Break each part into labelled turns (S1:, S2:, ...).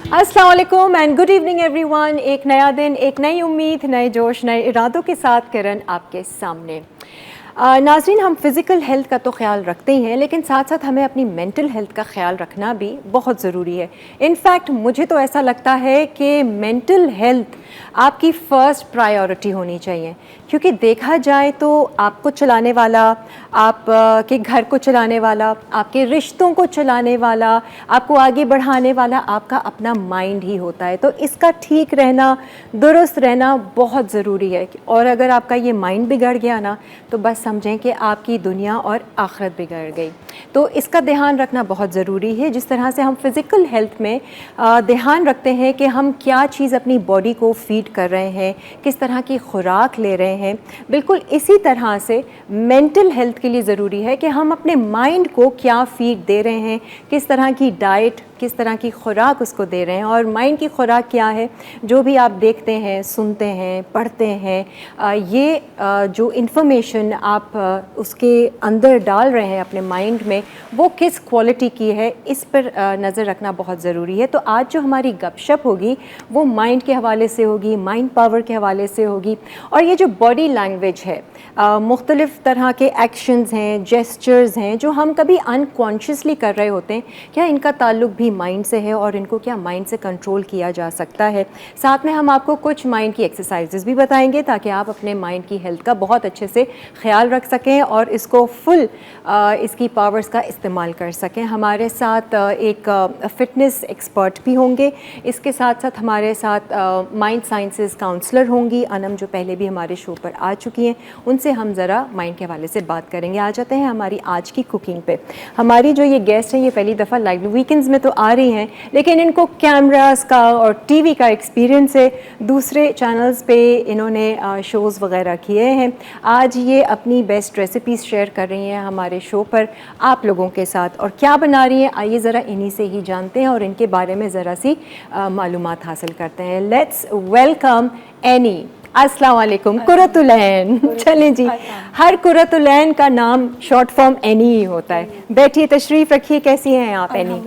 S1: अस्सलाम वालेकुम and good evening everyone. एक नया दिन, एक नई उम्मीद, नए जोश, नए इरादों के साथ किरण आपके सामने। नाज़रीन, हम फ़िज़िकल हेल्थ का तो ख्याल रखते ही हैं, लेकिन साथ साथ हमें अपनी मेंटल हेल्थ का ख्याल रखना भी बहुत ज़रूरी है। इनफैक्ट मुझे तो ऐसा लगता है कि मेंटल हेल्थ आपकी फ़र्स्ट प्रायोरिटी होनी चाहिए, क्योंकि देखा जाए तो आपको चलाने वाला, आप के घर को चलाने वाला, आपके रिश्तों को चलाने वाला, आपको आगे बढ़ाने वाला आपका अपना माइंड ही होता है। तो इसका ठीक रहना, दुरुस्त रहना बहुत ज़रूरी है। और अगर आपका ये माइंड बिगड़ गया ना, तो बस समझें कि आपकी दुनिया और आखिरत बिगड़ गई। तो इसका ध्यान रखना बहुत ज़रूरी है। जिस तरह से हम फिज़िकल हेल्थ में ध्यान रखते हैं कि हम क्या चीज़ अपनी बॉडी को फीड कर रहे हैं, किस तरह की खुराक ले रहे हैं, बिल्कुल इसी तरह से मेंटल हेल्थ के लिए ज़रूरी है कि हम अपने माइंड को क्या फीड दे रहे हैं, किस तरह की डाइट, किस तरह की खुराक उसको दे रहे हैं। और माइंड की खुराक क्या है? जो भी आप देखते हैं, सुनते हैं, पढ़ते हैं, ये जो इन्फॉर्मेशन आप उसके अंदर डाल रहे हैं अपने माइंड में, वो किस क्वालिटी की है, इस पर नज़र रखना बहुत ज़रूरी है। तो आज जो हमारी गपशप होगी वो माइंड के हवाले से होगी, माइंड पावर के हवाले से होगी। और ये जो बॉडी लैंग्वेज है, मुख्तलिफ़ तरह के एक्शंस हैं, जेस्चर्स हैं जो हम कभी अनकॉन्शियसली कर रहे होते हैं, क्या इनका ताल्लुक भी माइंड से है और इनको क्या माइंड से कंट्रोल किया जा सकता है? साथ में हम आपको कुछ माइंड की एक्सरसाइजेस भी बताएंगे ताकि आप अपने माइंड की हेल्थ का बहुत अच्छे से ख्याल रख सकें और इसको फुल इसकी पावर्स का इस्तेमाल कर सकें। हमारे साथ एक फ़िटनेस एक्सपर्ट भी होंगे। इसके साथ साथ हमारे साथ माइंड साइंसेस काउंसलर होंगी अनम, जो पहले भी हमारे शो पर आ चुकी हैं। उनसे हम ज़रा माइंड के हवाले से बात करेंगे। आ जाते हैं हमारी आज की कुकिंग पे। हमारी जो ये गेस्ट हैं, ये पहली दफ़ा लाइव वीकेंड्स में तो आ रही हैं, लेकिन इनको कैमरास का और टीवी का एक्सपीरियंस है। दूसरे चैनल्स पे इन्होंने शोज़ वगैरह किए हैं। आज ये अपनी बेस्ट रेसिपीज़ शेयर कर रही हैं हमारे शो पर आप लोगों के साथ। और क्या बना रही हैं, आइए ज़रा इन्हीं से ही जानते हैं और इनके बारे में ज़रा सी मालूमात हासिल करते हैं। Let's welcome any. अस्सलाम वालेकुम। कुरतुलैन। चलें जी, हर कुरतुलैन का नाम शॉर्ट फॉर्म एनी ही होता है। बैठिए, तशरीफ़ रखिए। कैसी हैं आप एनी?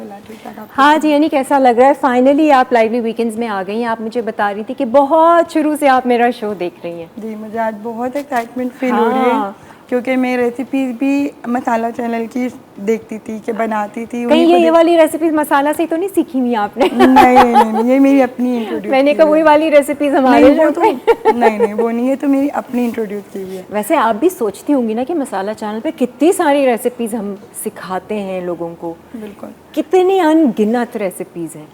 S1: हाँ जी एनी, कैसा लग रहा है? फाइनली आप लाइवली वीकेंड्स में आ गई हैं। आप मुझे बता रही थी कि बहुत शुरू से आप मेरा शो देख रही हैं।
S2: जी, मुझे आज बहुत एक्साइटमेंट फील हो रही है, क्योंकि मैं रेसिपीज़ भी मसाला चैनल की देखती थी कि बनाती थी।
S1: कहीं ये वाली रेसिपीज मसाला से तो नहीं सीखी हुई आपने?
S2: नहीं, ये मेरी अपनी इंट्रोड्यूस।
S1: मैंने कहा वही वाली रेसिपीज हमारे
S2: नहीं, वो तो नहीं, वो नहीं है, तो मेरी अपनी इंट्रोड्यूस की हुई है।
S1: वैसे आप भी सोचती होंगी ना कि मसाला चैनल पे कितनी सारी रेसिपीज हम सिखाते हैं लोगों को।
S2: बिल्कुल,
S1: कितनी अनगिनत रेसिपीज हैं,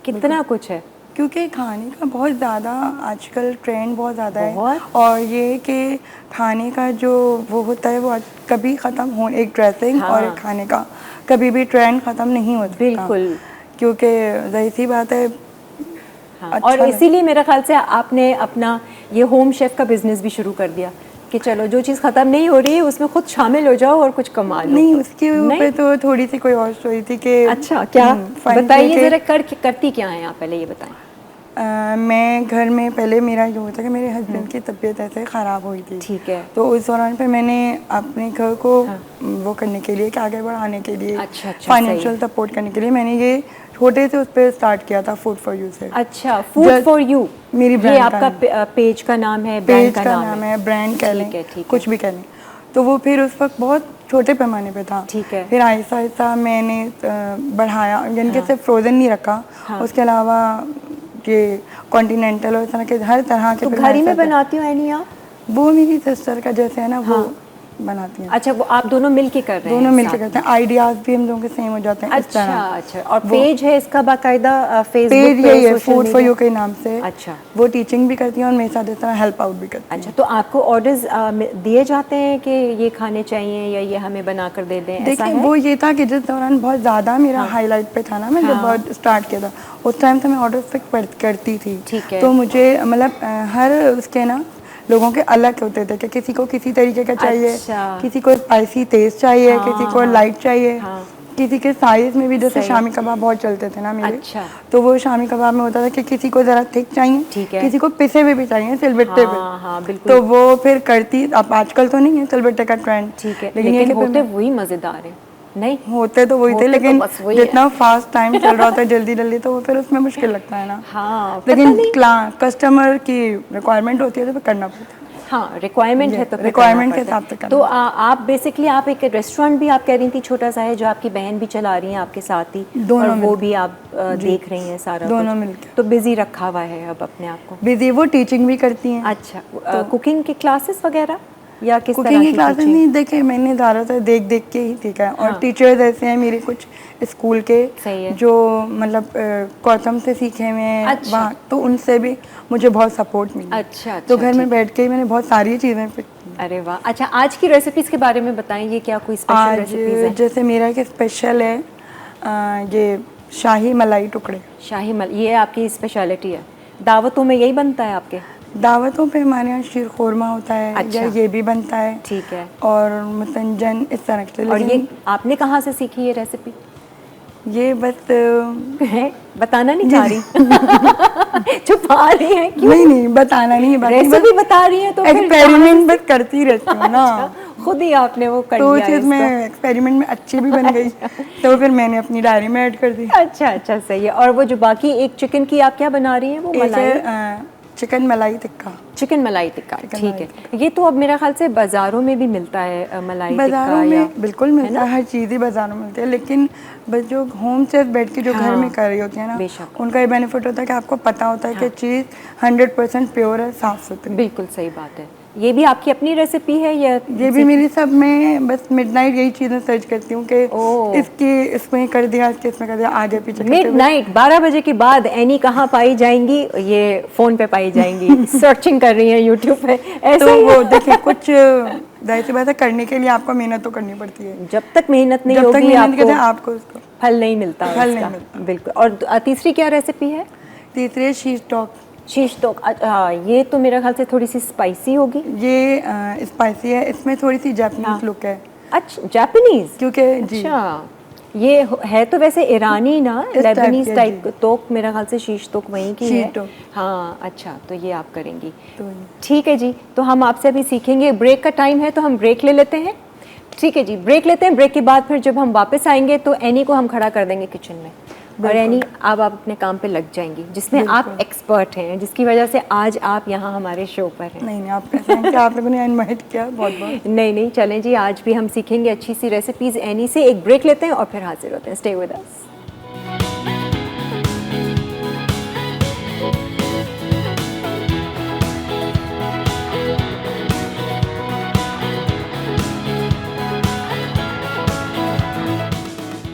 S1: कितना कुछ है।
S2: क्योंकि खाने का बहुत ज़्यादा आजकल ट्रेंड बहुत ज़्यादा है, और ये कि खाने का जो वो होता है वो कभी ख़त्म हो, एक ड्रेसिंग और एक खाने का कभी भी ट्रेंड ख़त्म नहीं होता।
S1: बिल्कुल,
S2: क्योंकि ज़ाहिर सी बात है।
S1: अच्छा, और इसीलिए मेरे ख्याल से आपने अपना ये होम शेफ़ का बिजनेस भी शुरू कर दिया कि चलो जो चीज़ ख़त्म नहीं हो रही है उसमें खुद शामिल हो जाओ और कुछ कमा लो।
S2: नहीं, उसके ऊपर तो थोड़ी सी कोई और स्टोरी थी कि
S1: अच्छा, क्या बताइए ज़रा, करती क्या हैं आप, पहले ये बताएं।
S2: मैं घर में पहले मेरा ये होता कि मेरे हस्बैंड की तबीयत ऐसे ख़राब हुई थी।
S1: ठीक है।
S2: तो उस दौरान पे मैंने अपने घर को वो करने के लिए, आगे बढ़ाने के लिए,
S1: अच्छा,
S2: फाइनेंशियल सपोर्ट करने के लिए मैंने ये छोटे से उस पर स्टार्ट किया था, फूड फॉर यू से।
S1: अच्छा, फूड फॉर यू
S2: मेरी
S1: ब्रांड आपका पेज का नाम है,
S2: पेज का नाम है, ब्रांड कह लें, कुछ भी कह लें। तो वो फिर उस वक्त बहुत छोटे पैमाने पे था।
S1: ठीक है।
S2: फिर आहिस्ता आहिस्ता मैंने बढ़ाया, यानी कि सिर्फ फ्रोज़न नहीं रखा, उसके अलावा ये कॉन्टिनेंटल और इस तरह के हर तरह के।
S1: तो घर ही में बनाती हूँ एनी आप?
S2: वो मेरी सिस्टर का जैसे है ना, वो बनाती हैं।
S1: अच्छा, वो आप दोनों मिलके कर रहे हैं?
S2: दोनों मिलके करते हैं, आइडियाज भी हम लोगों के सेम हो जाते हैं।
S1: अच्छा। और पेज है इसका बाकायदा फेसबुक
S2: पेज यही है, फूड फॉर यू के नाम से।
S1: अच्छा,
S2: वो टीचिंग भी करती हैं और मेरे साथ इस तरह हेल्प आउट भी करती हैं।
S1: अच्छा, तो आपको ऑर्डर्स दिए जाते हैं कि ये खाने चाहिए या ये हमें बना कर दे दें?
S2: देखिए, वो ये था कि जिस दौरान बहुत ज़्यादा मेरा हाईलाइट पे था ना, मैं जब बहुत स्टार्ट किया था उस टाइम से मैं ऑर्डर फिक्स करती थी।
S1: ठीक है।
S2: तो मुझे मतलब हर उसके ना लोगों के अलग होते थे कि किसी को किसी तरीके का चाहिए।
S1: अच्छा।
S2: किसी को स्पाइसी तेज चाहिए, किसी को लाइट चाहिए। किसी के साइज़ में भी, जैसे शामी कबाब बहुत चलते थे ना मेरे।
S1: अच्छा।
S2: तो वो शामी कबाब में होता था कि किसी को ज़रा थिक चाहिए, किसी को पिसे हुए भी चाहिए सिलबट्टे पे।
S1: बिल्कुल।
S2: तो वो फिर करती, अब आजकल तो नहीं है सिलबट्टे का ट्रेंड,
S1: ठीक है, लेकिन होते वही मज़ेदार है। नहीं
S2: होते तो वही थे,
S1: होते तो
S2: लेकिन
S1: बस वही है।
S2: जितना फास्ट टाइम चल रहा होता है जल्दी जल्दी, तो वो फिर उसमें मुश्किल लगता है ना।
S1: हाँ, पता
S2: लेकिन
S1: नहीं।
S2: कस्टमर की रिक्वायरमेंट होती है तो फिर करना पड़ता है।
S1: हाँ, रिक्वायरमेंट है तो फिर करना
S2: रिक्वायरमेंट के
S1: पड़ता है।
S2: हिसाब से करना
S1: तो आप बेसिकली आप एक रेस्टोरेंट भी आप कह रही थी छोटा सा है, जो आपकी बहन भी चला रही हैं आपके साथ ही,
S2: दोनों
S1: और वो
S2: मिलके।
S1: भी आप देख रही हैं सारा
S2: दोनों
S1: कुछ।
S2: मिलके।
S1: तो बिजी रखा हुआ है अब अपने आप को।
S2: बिजी, वो टीचिंग भी करती हैं।
S1: अच्छा, कुकिंग की क्लासेस वगैरह या किस तरह
S2: कुकिंग की
S1: की
S2: क्लासेस
S1: teaching?
S2: नहीं देखे मैंने, ज़्यादातर देख देख के ही सीखा है। और
S1: हाँ।
S2: टीचर्स ऐसे हैं मेरे कुछ स्कूल के,
S1: सही है।
S2: जो मतलब गौतम से सीखे हुए हैं
S1: अच्छा।
S2: वहाँ, तो उनसे भी मुझे बहुत सपोर्ट मिली।
S1: अच्छा,
S2: तो
S1: अच्छा,
S2: घर में
S1: ठीक।
S2: बैठ के ही मैंने बहुत सारी चीज़ें फिर
S1: अरे वाह। अच्छा, आज की रेसिपीज के बारे में बताएं, ये क्या कोई स्पेशल
S2: आज
S1: रेसिपीज हैं?
S2: जैसे मेरा क्या स्पेशल है, ये शाही मलाई टुकड़े।
S1: शाही मल, ये आपकी स्पेशलिटी है, दावतों में यही बनता है आपके?
S2: दावतों पे हमारे यहाँ शीर खोरमा होता है,
S1: अच्छा।
S2: या ये भी बनता है।
S1: ठीक है।
S2: और मुतंजन इस तरह के।
S1: और ये
S2: लेकिन
S1: आपने कहाँ से सीखी ये रेसिपी?
S2: ये बस
S1: है, बताना नहीं चाह रही? छुपा रही हैं क्यों?
S2: नहीं बताना नहीं है, बाकी
S1: रेसिपी बता रही हैं तो फिर
S2: एक्सपेरिमेंट बस करती रहती हूँ ना।
S1: अच्छा, खुद ही आपने वो कर
S2: तो
S1: लिया
S2: चीज़
S1: इसको।
S2: में एक्सपेरिमेंट में अच्छी भी बन गई, तो फिर मैंने अपनी डायरी में ऐड कर दी।
S1: अच्छा अच्छा, सही है। और वो जो बाकी एक चिकन की आप क्या बना रही हैं, वो
S2: एक
S1: मलाई?
S2: है चिकन मलाई टिक्का।
S1: चिकन मलाई टिक्का,
S2: चिकन
S1: ठीक
S2: मलाई
S1: है। ये तो अब मेरा ख्याल से बाजारों में भी मिलता है मलाई टिक्का,
S2: बाज़ारों
S1: या
S2: में बिल्कुल मिलता है, हर चीज़ ही बाज़ारों में मिलती है। लेकिन बस जो होम से बैठ के जो घर
S1: हाँ,
S2: में कर रही होती है ना,
S1: बेशक।
S2: उनका ये बेनिफिट होता है कि आपको पता होता है कि चीज़ 100% प्योर है, साफ़ सुथरी।
S1: बिल्कुल सही बात है। ये भी आपकी अपनी रेसिपी है या?
S2: ये भी मेरी सब में बस मिडनाइट यही चीज़ें सर्च करती हूँ कि
S1: ओह।
S2: इसकी इसमें कर दिया, इसमें कर दिया, आगे पीछे करते हुए।
S1: मिडनाइट 12 बजे के बाद एनी कहाँ पाई जाएंगी? ये फोन पे पाई जाएंगी। सर्चिंग कर रही हैं यूट्यूब पे, ऐसा
S2: तो
S1: ही
S2: वो
S1: है?
S2: देखिए, कुछ जाहिर सी बात है, करने के लिए आपको मेहनत तो करनी पड़ती है।
S1: जब तक मेहनत नहीं
S2: जब तक
S1: होगी
S2: मेहनत करते हैं
S1: आपको
S2: आपको उसको
S1: फल नहीं मिलता
S2: फल
S1: उसका।
S2: नहीं मिलता।
S1: बिल्कुल। और तीसरी क्या रेसिपी है?
S2: तीसरे शीश टॉक।
S1: शीश तो हाँ, ये तो मेरे ख्याल से थोड़ी सी स्पाइसी होगी।
S2: ये स्पाइसी है, इसमें थोड़ी सी जापानीज लुक है।
S1: अच्छा, जापानीज?
S2: क्योंकि जी
S1: अच्छा, ये है तो वैसे ईरानी ना,
S2: इस टाइप
S1: लेबनीज
S2: की,
S1: टाइप
S2: जी।
S1: तोक, मेरा ख्याल से शीश तोक वहीं की
S2: शीश
S1: है।
S2: टोक।
S1: हाँ, अच्छा, तो ये आप करेंगी।
S2: तो
S1: ठीक है जी, तो हम आपसे अभी सीखेंगे। ब्रेक का टाइम है तो हम ब्रेक ले लेते हैं। ठीक है जी, ब्रेक लेते हैं। ब्रेक के बाद फिर जब हम वापस आएंगे तो एनी को हम खड़ा कर देंगे किचन में, और एनी अब आप अपने काम पे लग जाएंगी, जिसमें आप एक्सपर्ट हैं, जिसकी वजह से आज आप यहाँ हमारे शो पर हैं।
S2: नहीं आप कैसे हैं कि आप लोगों ने इनवाइट किया, बहुत बहुत।
S1: नहीं नहीं, चलें जी, आज भी हम सीखेंगे अच्छी सी रेसिपीज एनी से। एक ब्रेक लेते हैं और फिर हाजिर होते हैं। Stay with us.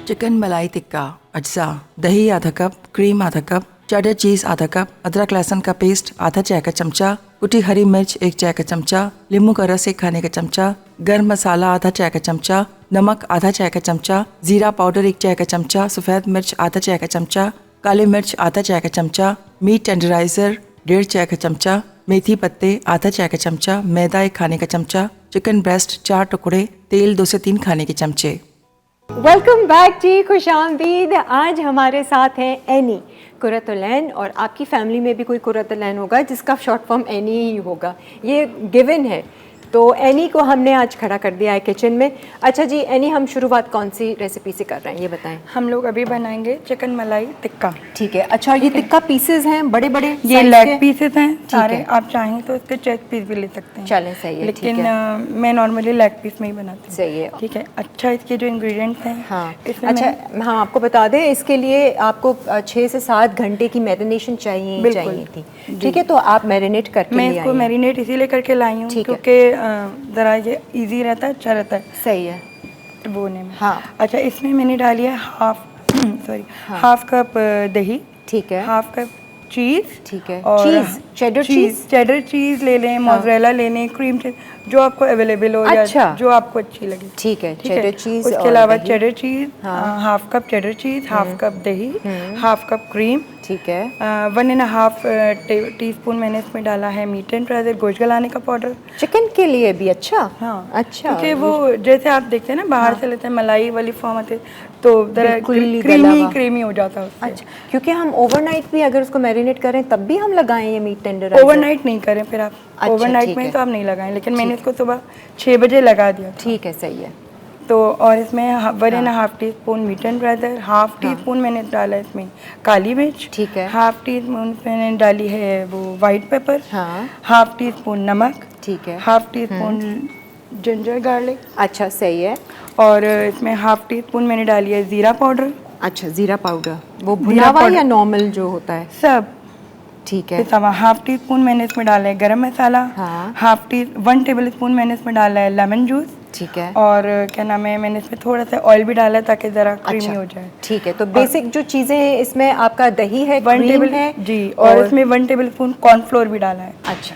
S3: चिकन मलाई टिक्का अज्जा, दही आधा कप, क्रीम आधा कप, चेडर चीज़ आधा कप, अदरक लहसुन का पेस्ट आधा चाय का चमचा, कुटी हरी मिर्च 1 चाय का चमचा, नींबू का रस 1 खाने का चमचा, गर्म मसाला आधा चाय का चमचा, नमक आधा चाय का चमचा, जीरा पाउडर 1 चाय का चमचा, सफ़ेद मिर्च आधा चाय का चमचा, काली मिर्च आधा चाय का चमचा, मीट टेंडराइज़र 1.5 चाय का चमचा, मेथी पत्ते आधा चाय का चमचा, मैदा 1 खाने का चमचा, चिकन ब्रेस्ट 4 टुकड़े, तेल 2 से 3 खाने के चमचे।
S1: वेलकम बैक जी, खुश आमदीद। आज हमारे साथ हैं एनी कुरतुलैन, और आपकी फैमिली में भी कोई कुरतुलैन होगा जिसका शॉर्ट फॉर्म एनी ही होगा, ये गिवन है। तो एनी को हमने आज खड़ा कर दिया है किचन में। अच्छा जी एनी, हम शुरुआत कौन सी रेसिपी से कर रहे हैं ये बताएं।
S2: हम लोग अभी बनाएंगे चिकन मलाई टिक्का।
S1: ठीक है। अच्छा, ये टिक्का पीसेस हैं बड़े बड़े?
S2: ये लेग पीसेस हैं सारे,
S1: है।
S2: आप चाहें तो इसके चेस्ट पीस भी ले सकते हैं।
S1: चलें, सही है,
S2: लेकिन
S1: ठीक है।
S2: मैं नॉर्मली लेग पीस में ही बनाती हूँ।
S1: सही है।
S2: ठीक है। अच्छा, इसके जो इंग्रेडिएंट्स हैं,
S1: हाँ,
S2: इसमें
S1: अच्छा, हाँ आपको बता दें, इसके लिए आपको 6 से 7 घंटे की मैरिनेशन चाहिए थी। ठीक है, तो आप मैरिनेट करके
S2: मैं
S1: ले
S2: इसको
S1: आई हैं।
S2: मैरिनेट इसीलिए करके लाई हूँ
S1: ठीक है।
S2: क्योंकि ज़रा ये इजी रहता है, अच्छा रहता है
S1: सही है।
S2: बोने में।
S1: हाँ।
S2: अच्छा, इसमें मैंने डाली है हाफ कप दही,
S1: ठीक है।
S2: हाफ कप चीज़,
S1: ठीक है।
S2: और
S1: चीज़, चेडर चीज़?
S2: चेडर चीज़ ले लें, मोज़रेला ले लें, क्रीम चीज़, जो आपको अवेलेबल हो
S1: अच्छा।
S2: या जो आपको अच्छी लगे।
S1: ठीक है, चेडर चीज़।
S2: उसके
S1: और
S2: अलावा
S1: दही।
S2: चेडर चीज़, हाफ कप चेडर चीज़, हाफ कप दही, हाफ कप क्रीम,
S1: ठीक है।
S2: 1.5 टीस्पून मैंने इसमें डाला है मीट टेंडराइज़र, गोश्त गलाने का पाउडर।
S1: चिकन के लिए भी? अच्छा।
S2: हाँ,
S1: अच्छा,
S2: क्योंकि वो जैसे आप देखते हैं ना, बाहर से लेते हैं मलाई वाली फॉर्म आते तो
S1: बिल्कुल गला हुआ।
S2: क्रीमी हो जाता है उससे।
S1: अच्छा, क्योंकि हम ओवरनाइट भी अगर उसको मैरिनेट करें तब भी हम लगाएं ये मीट टेंडराइजर?
S2: ओवरनाइट नहीं करें फिर आप।
S1: अच्छा,
S2: ओवरनाइट
S1: ठीक
S2: में
S1: है।
S2: तो आप नहीं लगाएं, लेकिन मैंने इसको सुबह 6 बजे लगा दिया।
S1: ठीक है, सही है।
S2: तो और इसमें 1.5 teaspoon meat and brother, half teaspoon मैंने डाला इसमें काली मिर्च,
S1: ठीक है।
S2: हाफ टी स्पून मैंने डाली है वो वाइट पेपर,
S1: हाँ।
S2: हाफ टी स्पून नमक,
S1: ठीक है।
S2: Half tea spoon ginger garlic,
S1: अच्छा सही है।
S2: और इसमें हाफ टी स्पून मैंने डाली है ज़ीरा पाउडर।
S1: अच्छा ज़ीरा पाउडर, वो भुना हुआ या नॉर्मल जो होता है?
S2: सब
S1: ठीक है।
S2: पिसा हुआ। हाफ टी स्पून मैंने इसमें डाला है गरम मसाला।
S1: हाँ।
S2: 1 टेबल स्पून मैंने इसमें डाला है लेमन जूस।
S1: ठीक है।
S2: और क्या नाम है, मैंने इसमें थोड़ा सा ऑयल भी डाला है ताकि ज़रा क्रीमी हो जाए।
S1: ठीक है। तो बेसिक जो चीज़ें हैं इसमें आपका दही है,
S2: 1
S1: क्रीम
S2: टेबल
S1: है
S2: जी, और इसमें 1 टेबल स्पून कॉर्नफ्लोर भी डाला है।
S1: अच्छा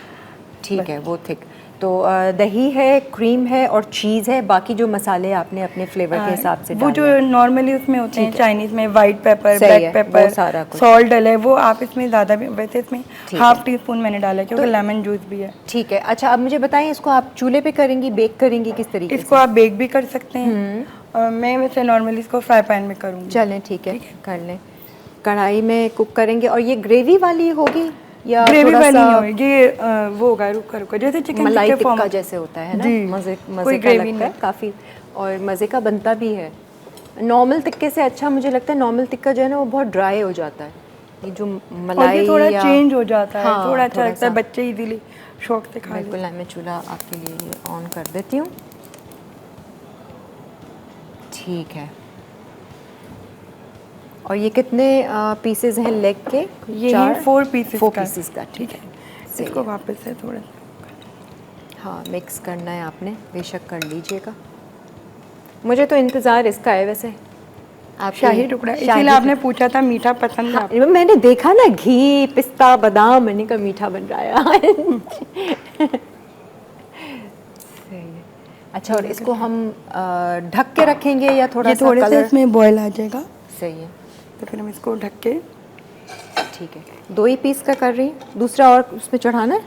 S1: ठीक है, वो थिक। तो दही है, क्रीम है और चीज़ है, बाकी जो मसाले आपने अपने फ्लेवर के हिसाब से
S2: वो जो
S1: डालने हैं।
S2: नॉर्मली उसमें होते हैं
S1: ठीक है।
S2: चाइनीज में, वाइट पेपर,
S1: सही है,
S2: ब्लैक
S1: वो
S2: पेपर,
S1: सारा कुछ।
S2: सॉल्ट डले है, वो आप इसमें ज़्यादा भी, वैसे इसमें
S1: ठीक
S2: हाफ
S1: है।
S2: टी स्पून मैंने डाला है क्योंकि लेमन जूस भी है।
S1: ठीक है। अच्छा अब मुझे बताएं, इसको आप चूल्हे पे करेंगी, बेक करेंगी, किस तरीके
S2: इसको आप बेक भी कर सकते हैं। मैं वैसे नॉर्मली इसको फ्राई पैन में करूँगी।
S1: चलें ठीक है, कर लें। कढ़ाई में कुक करेंगे और ये ग्रेवी वाली होगी या
S2: ग्रेवी
S1: थोड़ा
S2: वाली
S1: सा
S2: नहीं होगी, ये वो होगा रुका जैसे चिकन
S1: मलाई
S2: टिक्के
S1: टिक्का
S2: फॉर्म
S1: जैसे होता है ना,
S2: जी,
S1: मज़े
S2: कोई
S1: का
S2: ग्रेवी
S1: लगता है
S2: नहीं।
S1: काफ़ी, और मज़े का बनता भी है। नॉर्मल टिक्के से अच्छा मुझे लगता है नॉर्मल टिक्का जो है ना वो बहुत ड्राई हो जाता है, ये जो
S2: और
S1: मलाई
S2: ये थोड़ा
S1: या
S2: चेंज हो जाता है,
S1: हाँ,
S2: थोड़ा अच्छा
S1: थोड़ा
S2: लगता है,
S1: सा।
S2: बच्चे इजीली शौक से खा लेते
S1: बिल्कुल, मैं चूल्हा आपके लिए ये ऑन कर देती हूँ। ठीक है। और ये कितने पीसेस हैं लेग के?
S2: हैं। ये है 4 पीसेस
S1: फोर
S2: का।
S1: पीसेस का, ठीक है। सही
S2: इसको
S1: है।
S2: वापस से थोड़ा
S1: हाँ मिक्स करना है आपने, बेशक कर लीजिएगा। मुझे तो इंतज़ार इसका है वैसे, आप
S2: शाही टुकड़ा, इसीलिए आपने पूछा था मीठा पसंद है आपको?
S1: मैंने देखा ना घी पिस्ता बादाम, मैंने कहा मीठा बन रहा है। सही है। अच्छा और इसको हम ढक के रखेंगे या थोड़ा
S2: ये
S1: सा
S2: थोड़े से
S1: कलर?
S2: इसमें बॉयल आ जाएगा,
S1: सही है।
S2: तो फिर हम इसको ढक के
S1: ठीक है, 2 ही पीस का कर रही हूँ, दूसरा और उसमें चढ़ाना है?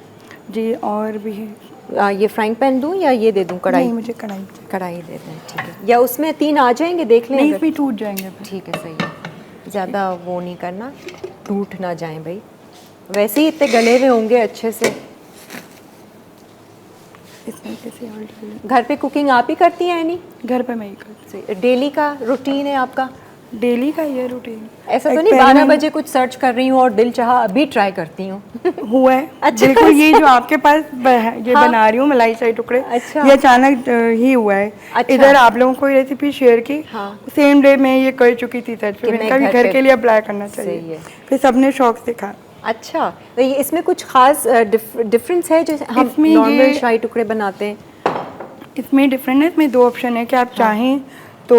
S2: जी, और भी है।
S1: ये फ्राइंग पैन दूँ या ये दे दूँ कढ़ाई?
S2: नहीं, मुझे कढ़ाई चाहिए।
S1: कढ़ाई दे दें, ठीक है। या उसमें 3 आ जाएंगे, देख लें
S2: नहीं,
S1: अगर।
S2: इसमें टूट जाएंगे फिर।
S1: ठीक है, सही है। ज़्यादा वो नहीं करना, टूट ना जाएं भाई, वैसे ही इतने गले हुए होंगे अच्छे से।
S2: इसमें कैसे और डाल लें।
S1: घर पे कुकिंग आप ही करती हैं यानी?
S2: घर पे मैं ही करती
S1: डेली का रूटीन है आपका?
S2: हूँ, डेली का ये रूटीन।
S1: ऐसा तो नहीं 12 बजे कुछ सर्च कर रही हूँ और दिल चाहा अभी ट्राई करती हूँ?
S2: हुआ है।
S1: अच्छा,
S2: बिल्कुल, ये जो आपके पास ये
S1: हाँ।
S2: बना रही हूँ मलाई शाही टुकड़े,
S1: अच्छा।
S2: ये अचानक ही हुआ है।
S1: अच्छा।
S2: इधर आप लोगों को ये रेसिपी शेयर की,
S1: हाँ।
S2: सेम डे में ये कर चुकी थी सर्च पे,
S1: कि
S2: मैंने
S1: मैं
S2: कहा
S1: घर
S2: कि घर
S1: पे-
S2: के लिए अप्लाई करना
S1: सही
S2: चाहिए,
S1: है।
S2: फिर सबने शौक से खा।
S1: अच्छा, तो ये इसमें कुछ खास डिफरेंस है जैसे हम
S2: इसमें
S1: नॉर्मल
S2: ये-
S1: शाही टुकड़े बनाते हैं?
S2: इसमें डिफरेंट है, इसमें 2 ऑप्शन है कि आप चाहें तो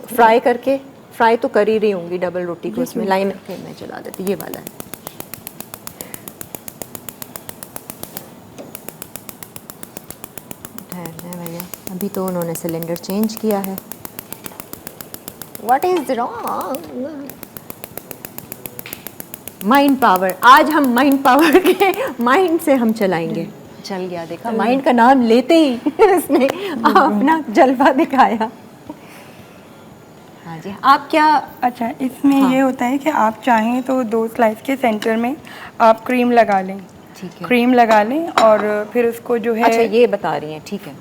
S1: फ्राई करके, फ्राई तो कर ही रही होंगी डबल रोटी को इसमें, लाइन में चला देती, ये वाला है। ठहरना है भैया, अभी तो उन्होंने सिलेंडर चेंज किया है। What is wrong? Mind power, आज हम माइंड पावर के माइंड से हम चलाएंगे। चल गया, देखा माइंड का नाम लेते ही इसने अपना जलवा दिखाया। हाँ जी, आप क्या?
S2: अच्छा, इसमें
S1: हाँ।
S2: ये होता है कि आप चाहें तो 2 स्लाइस के सेंटर में आप क्रीम लगा लें।
S1: ठीक है।
S2: क्रीम लगा लें और फिर उसको जो है,
S1: अच्छा ये बता रही हैं, ठीक है,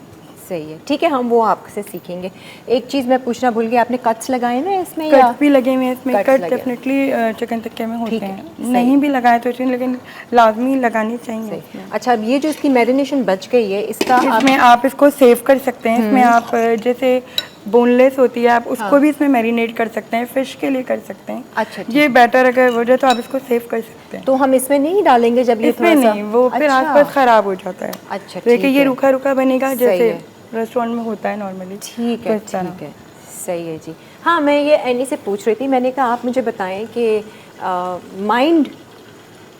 S1: सही है, ठीक है, हम वो आपसे सीखेंगे। एक चीज़ मैं पूछना भूल गई, आपने कट्स लगाए ना इसमें या?
S2: कट भी लगे हुए हैं इसमें।
S1: Cuts
S2: कट
S1: लगे।
S2: डेफिनेटली चिकन टिक्के में होते
S1: ठीक है,
S2: हैं,
S1: सही।
S2: नहीं भी लगाए तो ठीक, लेकिन लाजमी लगानी चाहिए
S1: सही।
S2: इसमें।
S1: अच्छा अब ये जो इसकी मैरिनेशन बच गई है इसका आप
S2: इसमें आप इसको सेव कर सकते हैं। इसमें आप जैसे बोनलेस होती है, आप उसको भी इसमें मैरिनेट कर सकते हैं, फिश के लिए कर सकते हैं।
S1: अच्छा, ठीक।
S2: ये बेटर अगर हो जाए तो आप इसको सेव कर सकते हैं।
S1: तो हम इसमें नहीं डालेंगे जब ये
S2: इसमें
S1: थोड़ा सा?
S2: नहीं, वो फिर
S1: अच्छा।
S2: आसपास खराब हो जाता है।
S1: अच्छा,
S2: देखिए
S1: ठीक
S2: ये
S1: है।
S2: रूखा रूखा बनेगा
S1: सही
S2: जैसे
S1: है।
S2: रेस्टोरेंट में होता है नॉर्मली।
S1: ठीक
S2: तो
S1: है,
S2: इस तरह।
S1: ठीक है, सही है जी। हाँ मैं ये एनी से पूछ रही थी, मैंने कहा आप मुझे बताएं कि माइंड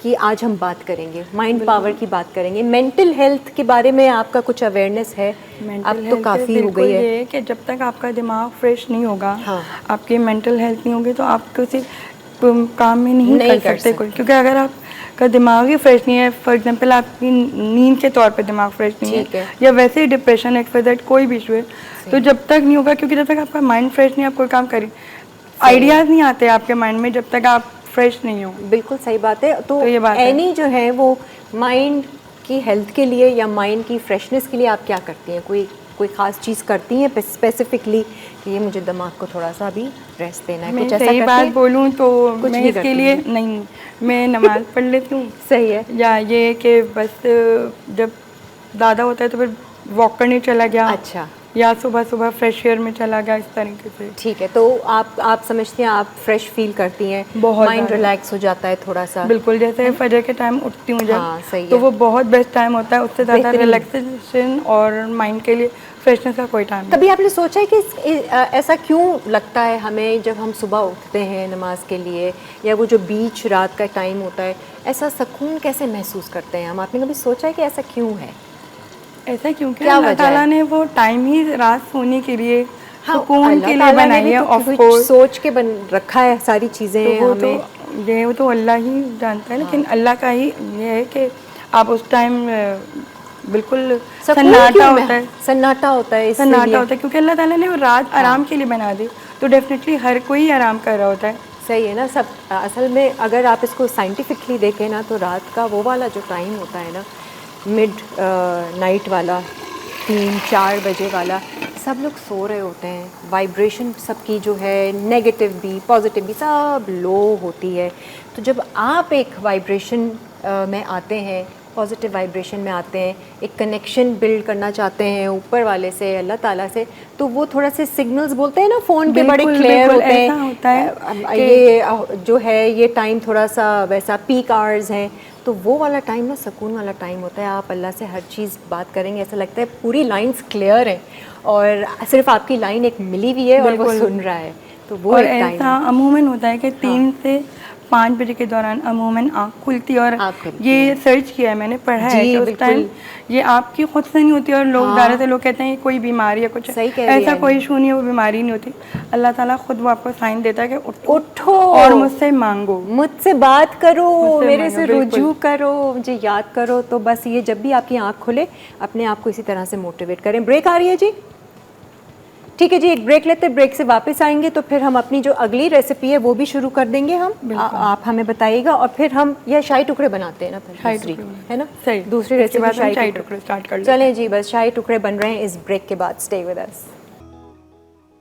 S1: की आज हम बात करेंगे, माइंड पावर की बात करेंगे, मेंटल हेल्थ के बारे में आपका कुछ अवेयरनेस है?
S2: मेंटल
S1: अब तो
S2: हेल्थ
S1: काफ़ी हो
S2: बिल्कुल
S1: गई है।
S2: ये है कि जब तक आपका दिमाग फ्रेश नहीं होगा,
S1: हाँ।
S2: आपकी मेंटल हेल्थ नहीं होगी तो आप किसी काम में नहीं
S1: नहीं
S2: कर
S1: कर
S2: सकते
S1: सकते।
S2: कोई, क्योंकि अगर आपका दिमाग ही फ्रेश नहीं है, फॉर एग्जांपल आपकी नींद के तौर पे दिमाग फ्रेश नहीं
S1: ठीक
S2: है,
S1: है।
S2: या वैसे ही डिप्रेशन एक्सपेक्ट कोई भी इशू है, तो जब तक नहीं होगा, क्योंकि जब तक आपका माइंड फ्रेश नहीं, आप कोई काम करें, आइडियाज़ नहीं आते आपके माइंड में जब तक आप फ्रेश नहीं हो।
S1: बिल्कुल सही बात है। तो
S2: ये बात है।
S1: एनी जो है वो माइंड की हेल्थ के लिए या माइंड की फ्रेशनेस के लिए आप क्या करती हैं? कोई कोई ख़ास चीज़ करती हैं स्पेसिफिकली कि ये मुझे दिमाग को थोड़ा सा अभी रेस्ट देना है?
S2: मैं
S1: कुछ ऐसा
S2: सही
S1: करती
S2: बात
S1: हैं?
S2: बोलूँ तो
S1: कुछ
S2: मैं
S1: नहीं
S2: इसके
S1: करती
S2: लिए
S1: हैं।
S2: नहीं, मैं नमाज़ पढ़ लेती हूँ
S1: सही है।
S2: या ये कि बस जब ज़्यादा होता है तो फिर वॉक करने चला गया,
S1: अच्छा,
S2: या सुबह सुबह फ्रेश एयर में चला गया, इस तरीके से।
S1: ठीक है। तो आप समझती हैं, आप फ्रेश फील करती हैं,
S2: बहुत
S1: माइंड
S2: ज़्यादा।
S1: रिलैक्स हो जाता है थोड़ा सा?
S2: बिल्कुल, जैसे फजर के टाइम उठती हूँ
S1: हाँ, सही
S2: जब, तो
S1: है।
S2: वो बहुत बेस्ट टाइम होता है, उससे ज़्यादा
S1: बेहतरीन।
S2: रिलैक्सेशन और माइंड के लिए फ्रेशनेस का कोई टाइम नहीं।
S1: कभी आपने सोचा है कि ऐसा क्यों लगता है हमें जब हम सुबह उठते हैं नमाज के लिए, या वो जो बीच रात का टाइम होता है, ऐसा सुकून कैसे महसूस करते हैं हम? आपने कभी सोचा है कि ऐसा क्यों है?
S2: ऐसा क्योंकि
S1: क्या
S2: अल्लाह
S1: वजह
S2: ताला
S1: है?
S2: ने वो टाइम ही रात सोने के लिए,
S1: हाँ,
S2: सुकून
S1: अल्लाह
S2: के लिए
S1: ताला ने
S2: बनाई
S1: भी
S2: है,
S1: तो
S2: ऑफ
S1: कुछ
S2: कोर्स।
S1: सोच के बन रखा है सारी चीज़ें
S2: तो वो तो
S1: हमें।
S2: वो तो अल्लाह ही जानता है, लेकिन अल्लाह का ही ये है कि आप उस टाइम बिल्कुल
S1: सुकून
S2: सन्नाटा
S1: क्यों
S2: होता है,
S1: सन्नाटा होता है
S2: सन्नाटा
S1: इसलिए।
S2: होता है, क्योंकि अल्लाह ताला ने वो रात आराम के लिए बना दी, तो डेफिनेटली हर कोई आराम कर रहा होता है।
S1: सही है ना। सब असल में अगर आप इसको साइंटिफिकली देखें ना, तो रात का वो वाला जो टाइम होता है ना, मिड नाइट वाला, 3-4 बजे वाला, सब लोग सो रहे होते हैं, वाइब्रेशन सबकी जो है नेगेटिव भी पॉजिटिव भी सब लो होती है। तो जब आप एक वाइब्रेशन में आते हैं, पॉजिटिव वाइब्रेशन में आते हैं, एक कनेक्शन बिल्ड करना चाहते हैं ऊपर वाले से, अल्लाह ताला से, तो वो थोड़ा से सिग्नल्स बोलते हैं ना फ़ोन के, बड़े
S2: बिल्कुल,
S1: क्लियर
S2: बिल्कुल
S1: होते हैं।
S2: ऐसा होता है कि
S1: ये जो है ये टाइम थोड़ा सा वैसा पीक आवर्स हैं, तो वो वाला टाइम ना सुकून वाला टाइम होता है। आप अल्लाह से हर चीज़ बात करेंगे, ऐसा लगता है पूरी लाइंस क्लियर हैं और सिर्फ आपकी लाइन एक मिली हुई है और वो
S2: बिल्कुल।
S1: सुन रहा है, तो वो
S2: और
S1: एक टाइम
S2: ऐसा
S1: है।
S2: अमूमन होता है कि 3 से 5 बजे के दौरान अमूमन आँख खुलती है, और
S1: आँख खुलती
S2: ये सर्च किया है मैंने, पढ़ा है
S1: जी,
S2: कि उस
S1: बिल्कुल।
S2: टाइम ये आपकी खुद से नहीं होती, और लोग
S1: हाँ।
S2: ज़्यादातर लोग कहते हैं कि कोई बीमारी है, कुछ
S1: सही कह रही
S2: ऐसा
S1: हैं।
S2: कोई इशू नहीं है, वो बीमारी नहीं होती। अल्लाह ताला खुद वो आपको साइन देता है कि
S1: उठो
S2: और मुझसे मांगो,
S1: मुझसे बात करो,
S2: मुझसे
S1: मेरे
S2: मांगो,
S1: से
S2: बिल्कुल।
S1: रुजू करो, मुझे याद करो। तो बस ये जब भी आपकी आंख खुले, अपने आप को इसी तरह से मोटिवेट करें। ब्रेक आ रही है जी? ठीक है जी, एक ब्रेक लेते हैं, ब्रेक से वापस आएंगे तो फिर हम अपनी जो अगली रेसिपी है वो भी शुरू कर देंगे हम। आप हमें बताइएगा, और फिर हम यह शाही टुकड़े बनाते हैं ना, फिर
S2: शाही
S1: दूसरी,
S2: टुकड़े
S1: है ना,
S2: सही।
S1: दूसरी
S2: इसके
S1: रेसिपी
S2: बाद हम
S1: शाही
S2: शाही
S1: टुकड़े
S2: टुकड़े स्टार्ट कर लेते
S1: चलें जी, बस शाही टुकड़े बन रहे हैं इस ब्रेक के बाद। Stay with us.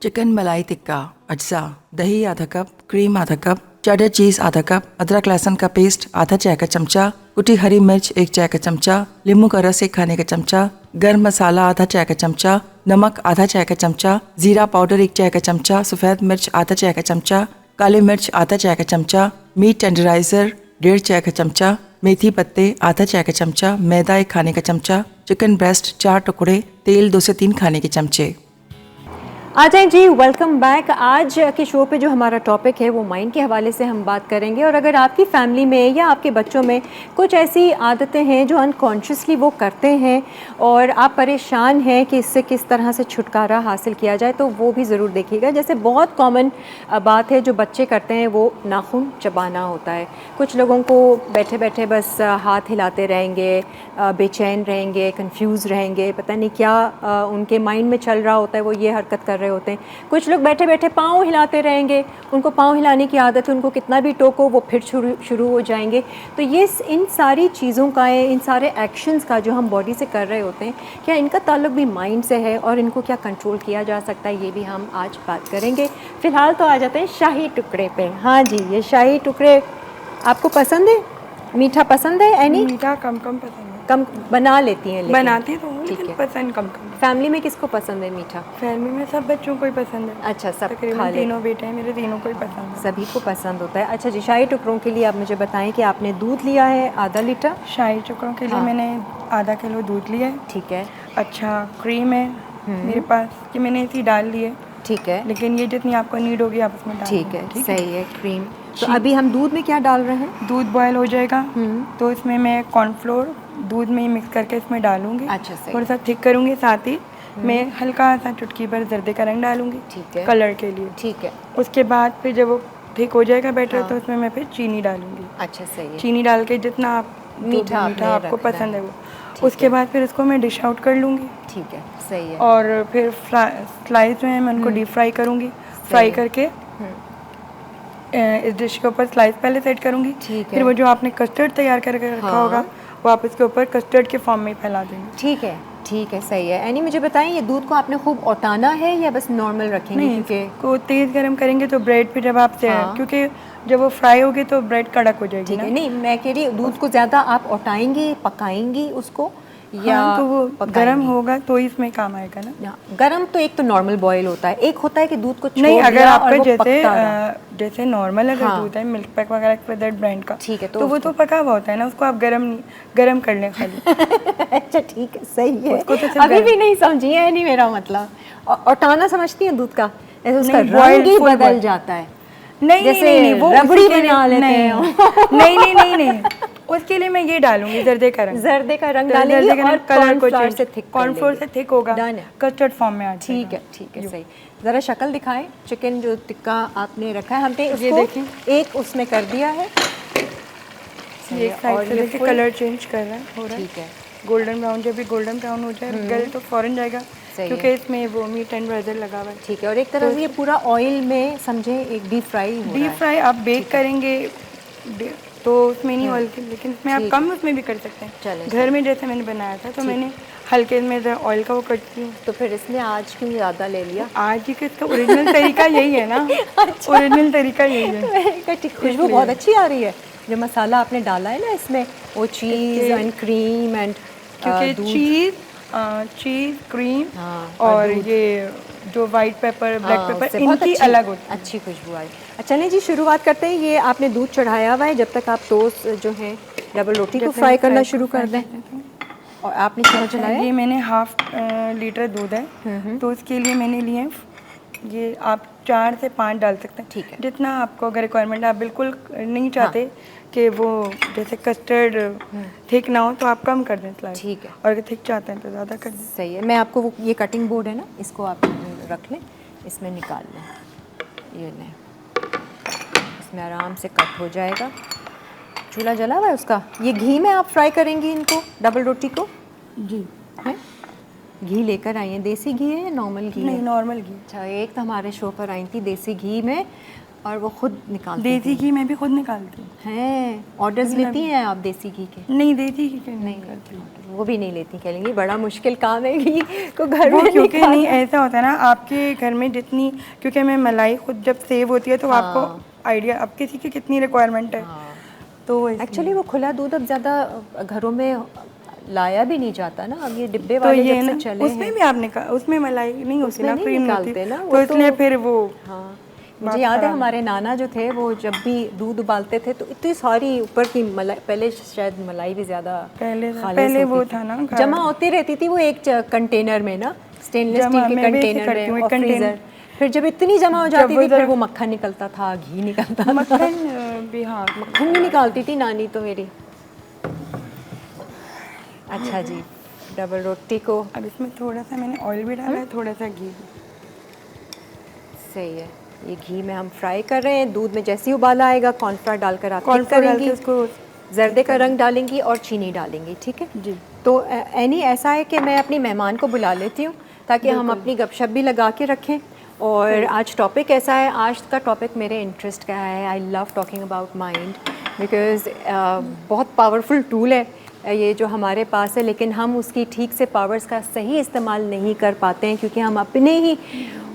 S3: चिकन मलाई टिक्का अज्जा, दही आधा कप, क्रीम आधा कप, चेडर चीज़ आधा कप, अदरक लहसुन का पेस्ट आधा चाय का चमचा, कुटी हरी मिर्च 1 चाय का चमचा, नींबू का रस 1 खाने का चमचा, गर्म मसाला आधा चाय का चमचा, नमक आधा चाय का चमचा, जीरा पाउडर 1 चाय का चमचा, सफ़ेद मिर्च आधा चाय का चमचा, काली मिर्च आधा चाय का चमचा, मीट टेंडराइज़र 1.5 चाय का चमचा, मेथी पत्ते आधा चाय का चमचा, मैदा 1 खाने का चमचा, चिकन ब्रेस्ट 4 टुकड़े, तेल 2 से 3 खाने के चमचे।
S1: आ जाए जी, वेलकम बैक। आज के शो पे जो हमारा टॉपिक है वो माइंड के हवाले से हम बात करेंगे। और अगर आपकी फैमिली में या आपके बच्चों में कुछ ऐसी आदतें हैं जो अनकॉन्शियसली वो करते हैं और आप परेशान हैं कि इससे किस तरह से छुटकारा हासिल किया जाए, तो वो भी ज़रूर देखिएगा। जैसे बहुत कॉमन बात है जो बच्चे करते हैं, वो नाखून चबाना होता है। कुछ लोगों को बैठे बैठे बस हाथ हिलाते रहेंगे, बेचैन रहेंगे, कंफ्यूज रहेंगे, पता नहीं क्या उनके माइंड में चल रहा होता है, वो ये हरकत कर रहे होते हैं। कुछ लोग बैठे बैठे पाँव हिलाते रहेंगे, उनको पाँव हिलाने की आदत है, उनको कितना भी टोको वो फिर शुरू हो जाएंगे। तो ये इन सारी चीज़ों का, इन सारे एक्शंस का जो हम बॉडी से कर रहे होते हैं, क्या इनका ताल्लुक भी माइंड से है और इनको क्या कंट्रोल किया जा सकता है, ये भी हम आज बात करेंगे। फ़िलहाल तो आ जाते हैं शाही टुकड़े पे। हाँ जी, ये शाही टुकड़े आपको पसंद है? मीठा पसंद है? एनी?
S2: मीठा कम कम पसंद है।
S1: कम बना लेती हैं लेकिन?
S2: बनाती तो हूँ,
S1: ठीक
S2: लेकिन
S1: है।
S2: पसंद कम कम।
S1: फैमिली में किसको पसंद है मीठा?
S2: फैमिली में सब बच्चों को ही पसंद है।
S1: अच्छा, सब खा
S2: तकरीबन
S1: ले,
S2: तीनों बेटे हैं मेरे, तीनों को ही पसंद है।
S1: सभी को पसंद होता है। अच्छा जी, शाही टुकड़ों के लिए आप मुझे बताएं कि आपने दूध लिया है आधा लीटर।
S2: शाही टुकड़ों के लिए
S1: हाँ।
S2: मैंने आधा किलो दूध लिया है।
S1: ठीक है।
S2: अच्छा, क्रीम है मेरे पास, कि मैंने इसी डाल ली है,
S1: ठीक है।
S2: लेकिन ये जितनी आपको नीड होगी आप उसमें डाल
S1: ठीक है,
S2: देना,
S1: सही है। क्रीम तो अभी हम दूध में क्या डाल रहे हैं?
S2: दूध बॉयल हो जाएगा तो इसमें मैं कॉर्नफ्लोर दूध में ही मिक्स करके इसमें डालूंगी।
S1: अच्छा, सही।
S2: थोड़ा सा थिक करूंगी, साथ ही मैं हल्का सा चुटकी भर जर्दे का रंग डालूंगी,
S1: ठीक है।
S2: कलर के लिए।
S1: ठीक है।
S2: उसके बाद फिर जब वो ठीक हो जाएगा बैटर,
S1: हाँ।
S2: तो उसमें मैं फिर चीनी डालूंगी।
S1: अच्छा, सही है।
S2: चीनी डाल के जितना आप
S1: मीठा आपने
S2: आपको
S1: रखना
S2: पसंद है वो,
S1: ठीक
S2: उसके
S1: है।
S2: बाद फिर इसको मैं डिश आउट कर लूँगी।
S1: ठीक है, सही है।
S2: और फिर स्लाइस जो है मैं उनको डीप फ्राई करूँगी। फ्राई करके इस डिश के ऊपर स्लाइस पहले सेट करूँगी।
S1: ठीक है।
S2: फिर वो जो आपने कस्टर्ड तैयार करके रखा
S1: हाँ।
S2: होगा वो आप इसके ऊपर कस्टर्ड के फॉर्म में ही फैला देंगे।
S1: ठीक है, ठीक है, सही है। एनी मुझे बताएं, ये दूध को आपने खूब औटाना है या बस नॉर्मल रखेंगे?
S2: नहीं,
S1: क्योंकि
S2: को तेज़ गरम करेंगे तो ब्रेड पे जब आप
S1: हाँ।
S2: क्योंकि जब वो फ्राई होगी तो ब्रेड कड़क हो जाएगी
S1: ठीक
S2: ना।
S1: है, नहीं मैं कह रही हूँ दूध को ज़्यादा आप औटाएंगी, पकाएंगी उसको या
S2: हाँ, तो वो
S1: पकाएंगी?
S2: गरम होगा तो इसमें काम आएगा ना।
S1: या, गरम तो एक तो नॉर्मल बॉयल होता है, एक होता है कि दूध को छोड़
S2: नहीं, अगर
S1: दिया और
S2: आपका
S1: वो
S2: जैसे
S1: पकता रहा।
S2: जैसे नॉर्मल अगर
S1: हाँ।
S2: दूध है मिल्क पैक वगैरह के दैट ब्रांड का,
S1: ठीक है, तो
S2: तो वो तो पका हुआ होता है ना, उसको आप गरम कर लें खाली।
S1: अच्छा ठीक है, सही है।
S2: उसको तो सिर्फ
S1: अभी
S2: गरम-
S1: भी नहीं समझी है, नहीं मेरा मतलब। औटाना समझती है दूध का, ऐसे उसका
S2: नहीं, boil,
S1: रंग ही
S2: full
S1: बदल
S2: boil।
S1: जाता है।
S2: नहीं
S1: जैसे
S2: नहीं नहीं, वो
S1: रबड़ी
S2: उसी के लिए-
S1: बना लेते
S2: नहीं,
S1: हैं।
S2: नहीं नहीं नहीं नहीं, उसके लिए मैं ये डालूंगी जर्दे का रंग।
S1: जर्दे का रंग
S2: जर्दे
S1: डालेंगे
S2: का
S1: और
S2: रंग कलर को
S1: कॉर्नफ्लोर से थिक कर
S2: कॉर्नफ्लोर से
S1: लेंगे।
S2: थिक होगा,
S1: Done है।
S2: कस्टर्ड फॉर्म में आ जाएगा।
S1: ठीक है, ठीक है, सही। ज़रा शक्ल दिखाएं, चिकन जो टिक्का आपने रखा है, हमने
S2: ये
S1: उसको
S2: देखें।
S1: एक उसमें कर दिया है।
S2: ये एक
S1: और
S2: साइड से
S1: ये
S2: देखिए
S1: full-
S2: कलर चेंज कर रहा है, हो रहा है
S1: ठीक है,
S2: गोल्डन ब्राउन। जब भी गोल्डन ब्राउन हो जाए गले तो फौरन जाएगा,
S1: सही
S2: क्योंकि
S1: है।
S2: इसमें वो मीट एंड वेदर लगा हुआ है।
S1: ठीक है। और एक तरह से ये पूरा ऑयल में समझे एक डीप फ्राई हो रहा
S2: डीप
S1: है।
S2: फ्राई आप बेक करेंगे तो उसमें नहीं ऑयल की, लेकिन इसमें आप
S1: ठीक
S2: कम उसमें भी कर सकते हैं।
S1: चलें,
S2: घर में जैसे मैंने बनाया था तो मैंने हल्के में ऑयल का वो करती हूँ।
S1: तो फिर इसने आज क्यों ज़्यादा ले लिया?
S2: आज ही का इसका ओरिजिनल तरीका यही है ना। ओरिजिनल तरीका यही है।
S1: खुशबू बहुत अच्छी आ रही है। जो मसाला आपने डाला है ना इसमें, वो चीज़ एंड क्रीम एंड
S2: क्योंकि चीज़ क्रीम
S1: हाँ,
S2: और ये जो वाइट पेपर ब्लैक पेपर
S1: उससे बहुत
S2: इनकी अलग होती है।
S1: अच्छी खुशबू आई। अच्छा नहीं जी, शुरुआत करते हैं। ये आपने दूध चढ़ाया हुआ है, जब तक आप टोस्ट जो है डबल रोटी को फ्राई करना शुरू कर दें। और आपने क्या चलाया?
S2: ये मैंने हाफ लीटर दूध है, तो उसके लिए मैंने लिए ये आप 4 से 5 डाल सकते हैं।
S1: ठीक है।
S2: जितना आपको अगर रिक्वायरमेंट आप बिल्कुल नहीं चाहते कि वो जैसे कस्टर्ड थिक ना हो तो आप कम कर दें स्लाइड।
S1: ठीक है।
S2: और अगर थिक चाहते हैं तो ज़्यादा कर दें।
S1: सही है। मैं आपको वो ये कटिंग बोर्ड है ना, इसको आप रख लें, इसमें निकाल लें। ये लें, इसमें आराम से कट हो जाएगा। चूल्हा जला हुआ है उसका। ये घी में आप फ्राई करेंगी इनको, डबल रोटी को?
S2: जी
S1: है, घी लेकर आई हैं। देसी घी है या नॉर्मल घी
S2: नहीं,
S1: है?
S2: नॉर्मल घी।
S1: अच्छा, एक तो हमारे शो पर आई थी देसी घी में और वो खुद निकालती
S2: देसी घी मैं भी खुद निकालती हूँ।
S1: हैं। ऑर्डर्स लेती हैं आप देसी घी के?
S2: नहीं, देसी घी नहीं करती हूँ।
S1: वो भी नहीं लेती, कह लेंगी बड़ा मुश्किल काम है घी को घर
S2: वो
S1: में
S2: क्योंकि
S1: निकालना।
S2: नहीं ऐसा होता है ना आपके घर में जितनी, क्योंकि मैं मलाई खुद जब सेव होती है तो आपको आइडिया अब किसी की कितनी रिक्वायरमेंट है। तो
S1: एक्चुअली वो खुला दूध अब ज़्यादा घरों में लाया भी नहीं जाता ना, अब ये डिब्बे
S2: तो
S1: वाले
S2: ये
S1: जब
S2: ना
S1: से चले
S2: उसमें
S1: हैं।
S2: भी आपने कहा उसमें मलाई नहीं होती
S1: उसमें
S2: ना,
S1: नहीं
S2: क्रीम
S1: निकालते
S2: होती
S1: ना,
S2: तो
S1: वो
S2: इसलिए
S1: तो-
S2: फिर वो
S1: हाँ, मुझे याद है हमारे नाना जो थे वो जब भी दूध उबालते थे तो इतनी सारी ऊपर की मलाई, पहले शायद मलाई भी ज़्यादा
S2: पहले वो था ना
S1: जमा होती रहती थी वो एक कंटेनर में ना, स्टेनलेस स्टील के
S2: मैं भी ऐसे
S1: कंटेनर
S2: करती
S1: में
S2: हूँ,
S1: और
S2: एक
S1: फ्रीजर। फिर जब इतनी जमा हो जाती थी फिर वो मक्खन निकलता था, घी निकलता था।
S2: मक्खन भी, हाँ
S1: मक्खन भी निकालती थी नानी तो मेरी। अच्छा जी, डबल रोटी को
S2: अब इसमें थोड़ा सा मैंने ऑयल भी डाला है, थोड़ा सा घी।
S1: सही है। ये घी में हम फ्राई कर रहे हैं। दूध में जैसे ही उबाला आएगा कॉर्नफ्लोर डालकर आप
S2: कॉर्नफ्लोर डाल के
S1: करेंगी,
S2: उसको
S1: जर्दे का रंग डालेंगी और चीनी डालेंगी। ठीक है
S2: जी।
S1: तो एनी ऐसा है कि मैं अपनी मेहमान को बुला लेती हूँ ताकि हम अपनी गपशप भी लगा के रखें। और आज टॉपिक ऐसा है, आज का टॉपिक मेरे इंटरेस्ट का है। I love talking about mind because बहुत पावरफुल टूल है ये जो हमारे पास है, लेकिन हम उसकी ठीक से पावर्स का सही इस्तेमाल नहीं कर पाते हैं क्योंकि हम अपने ही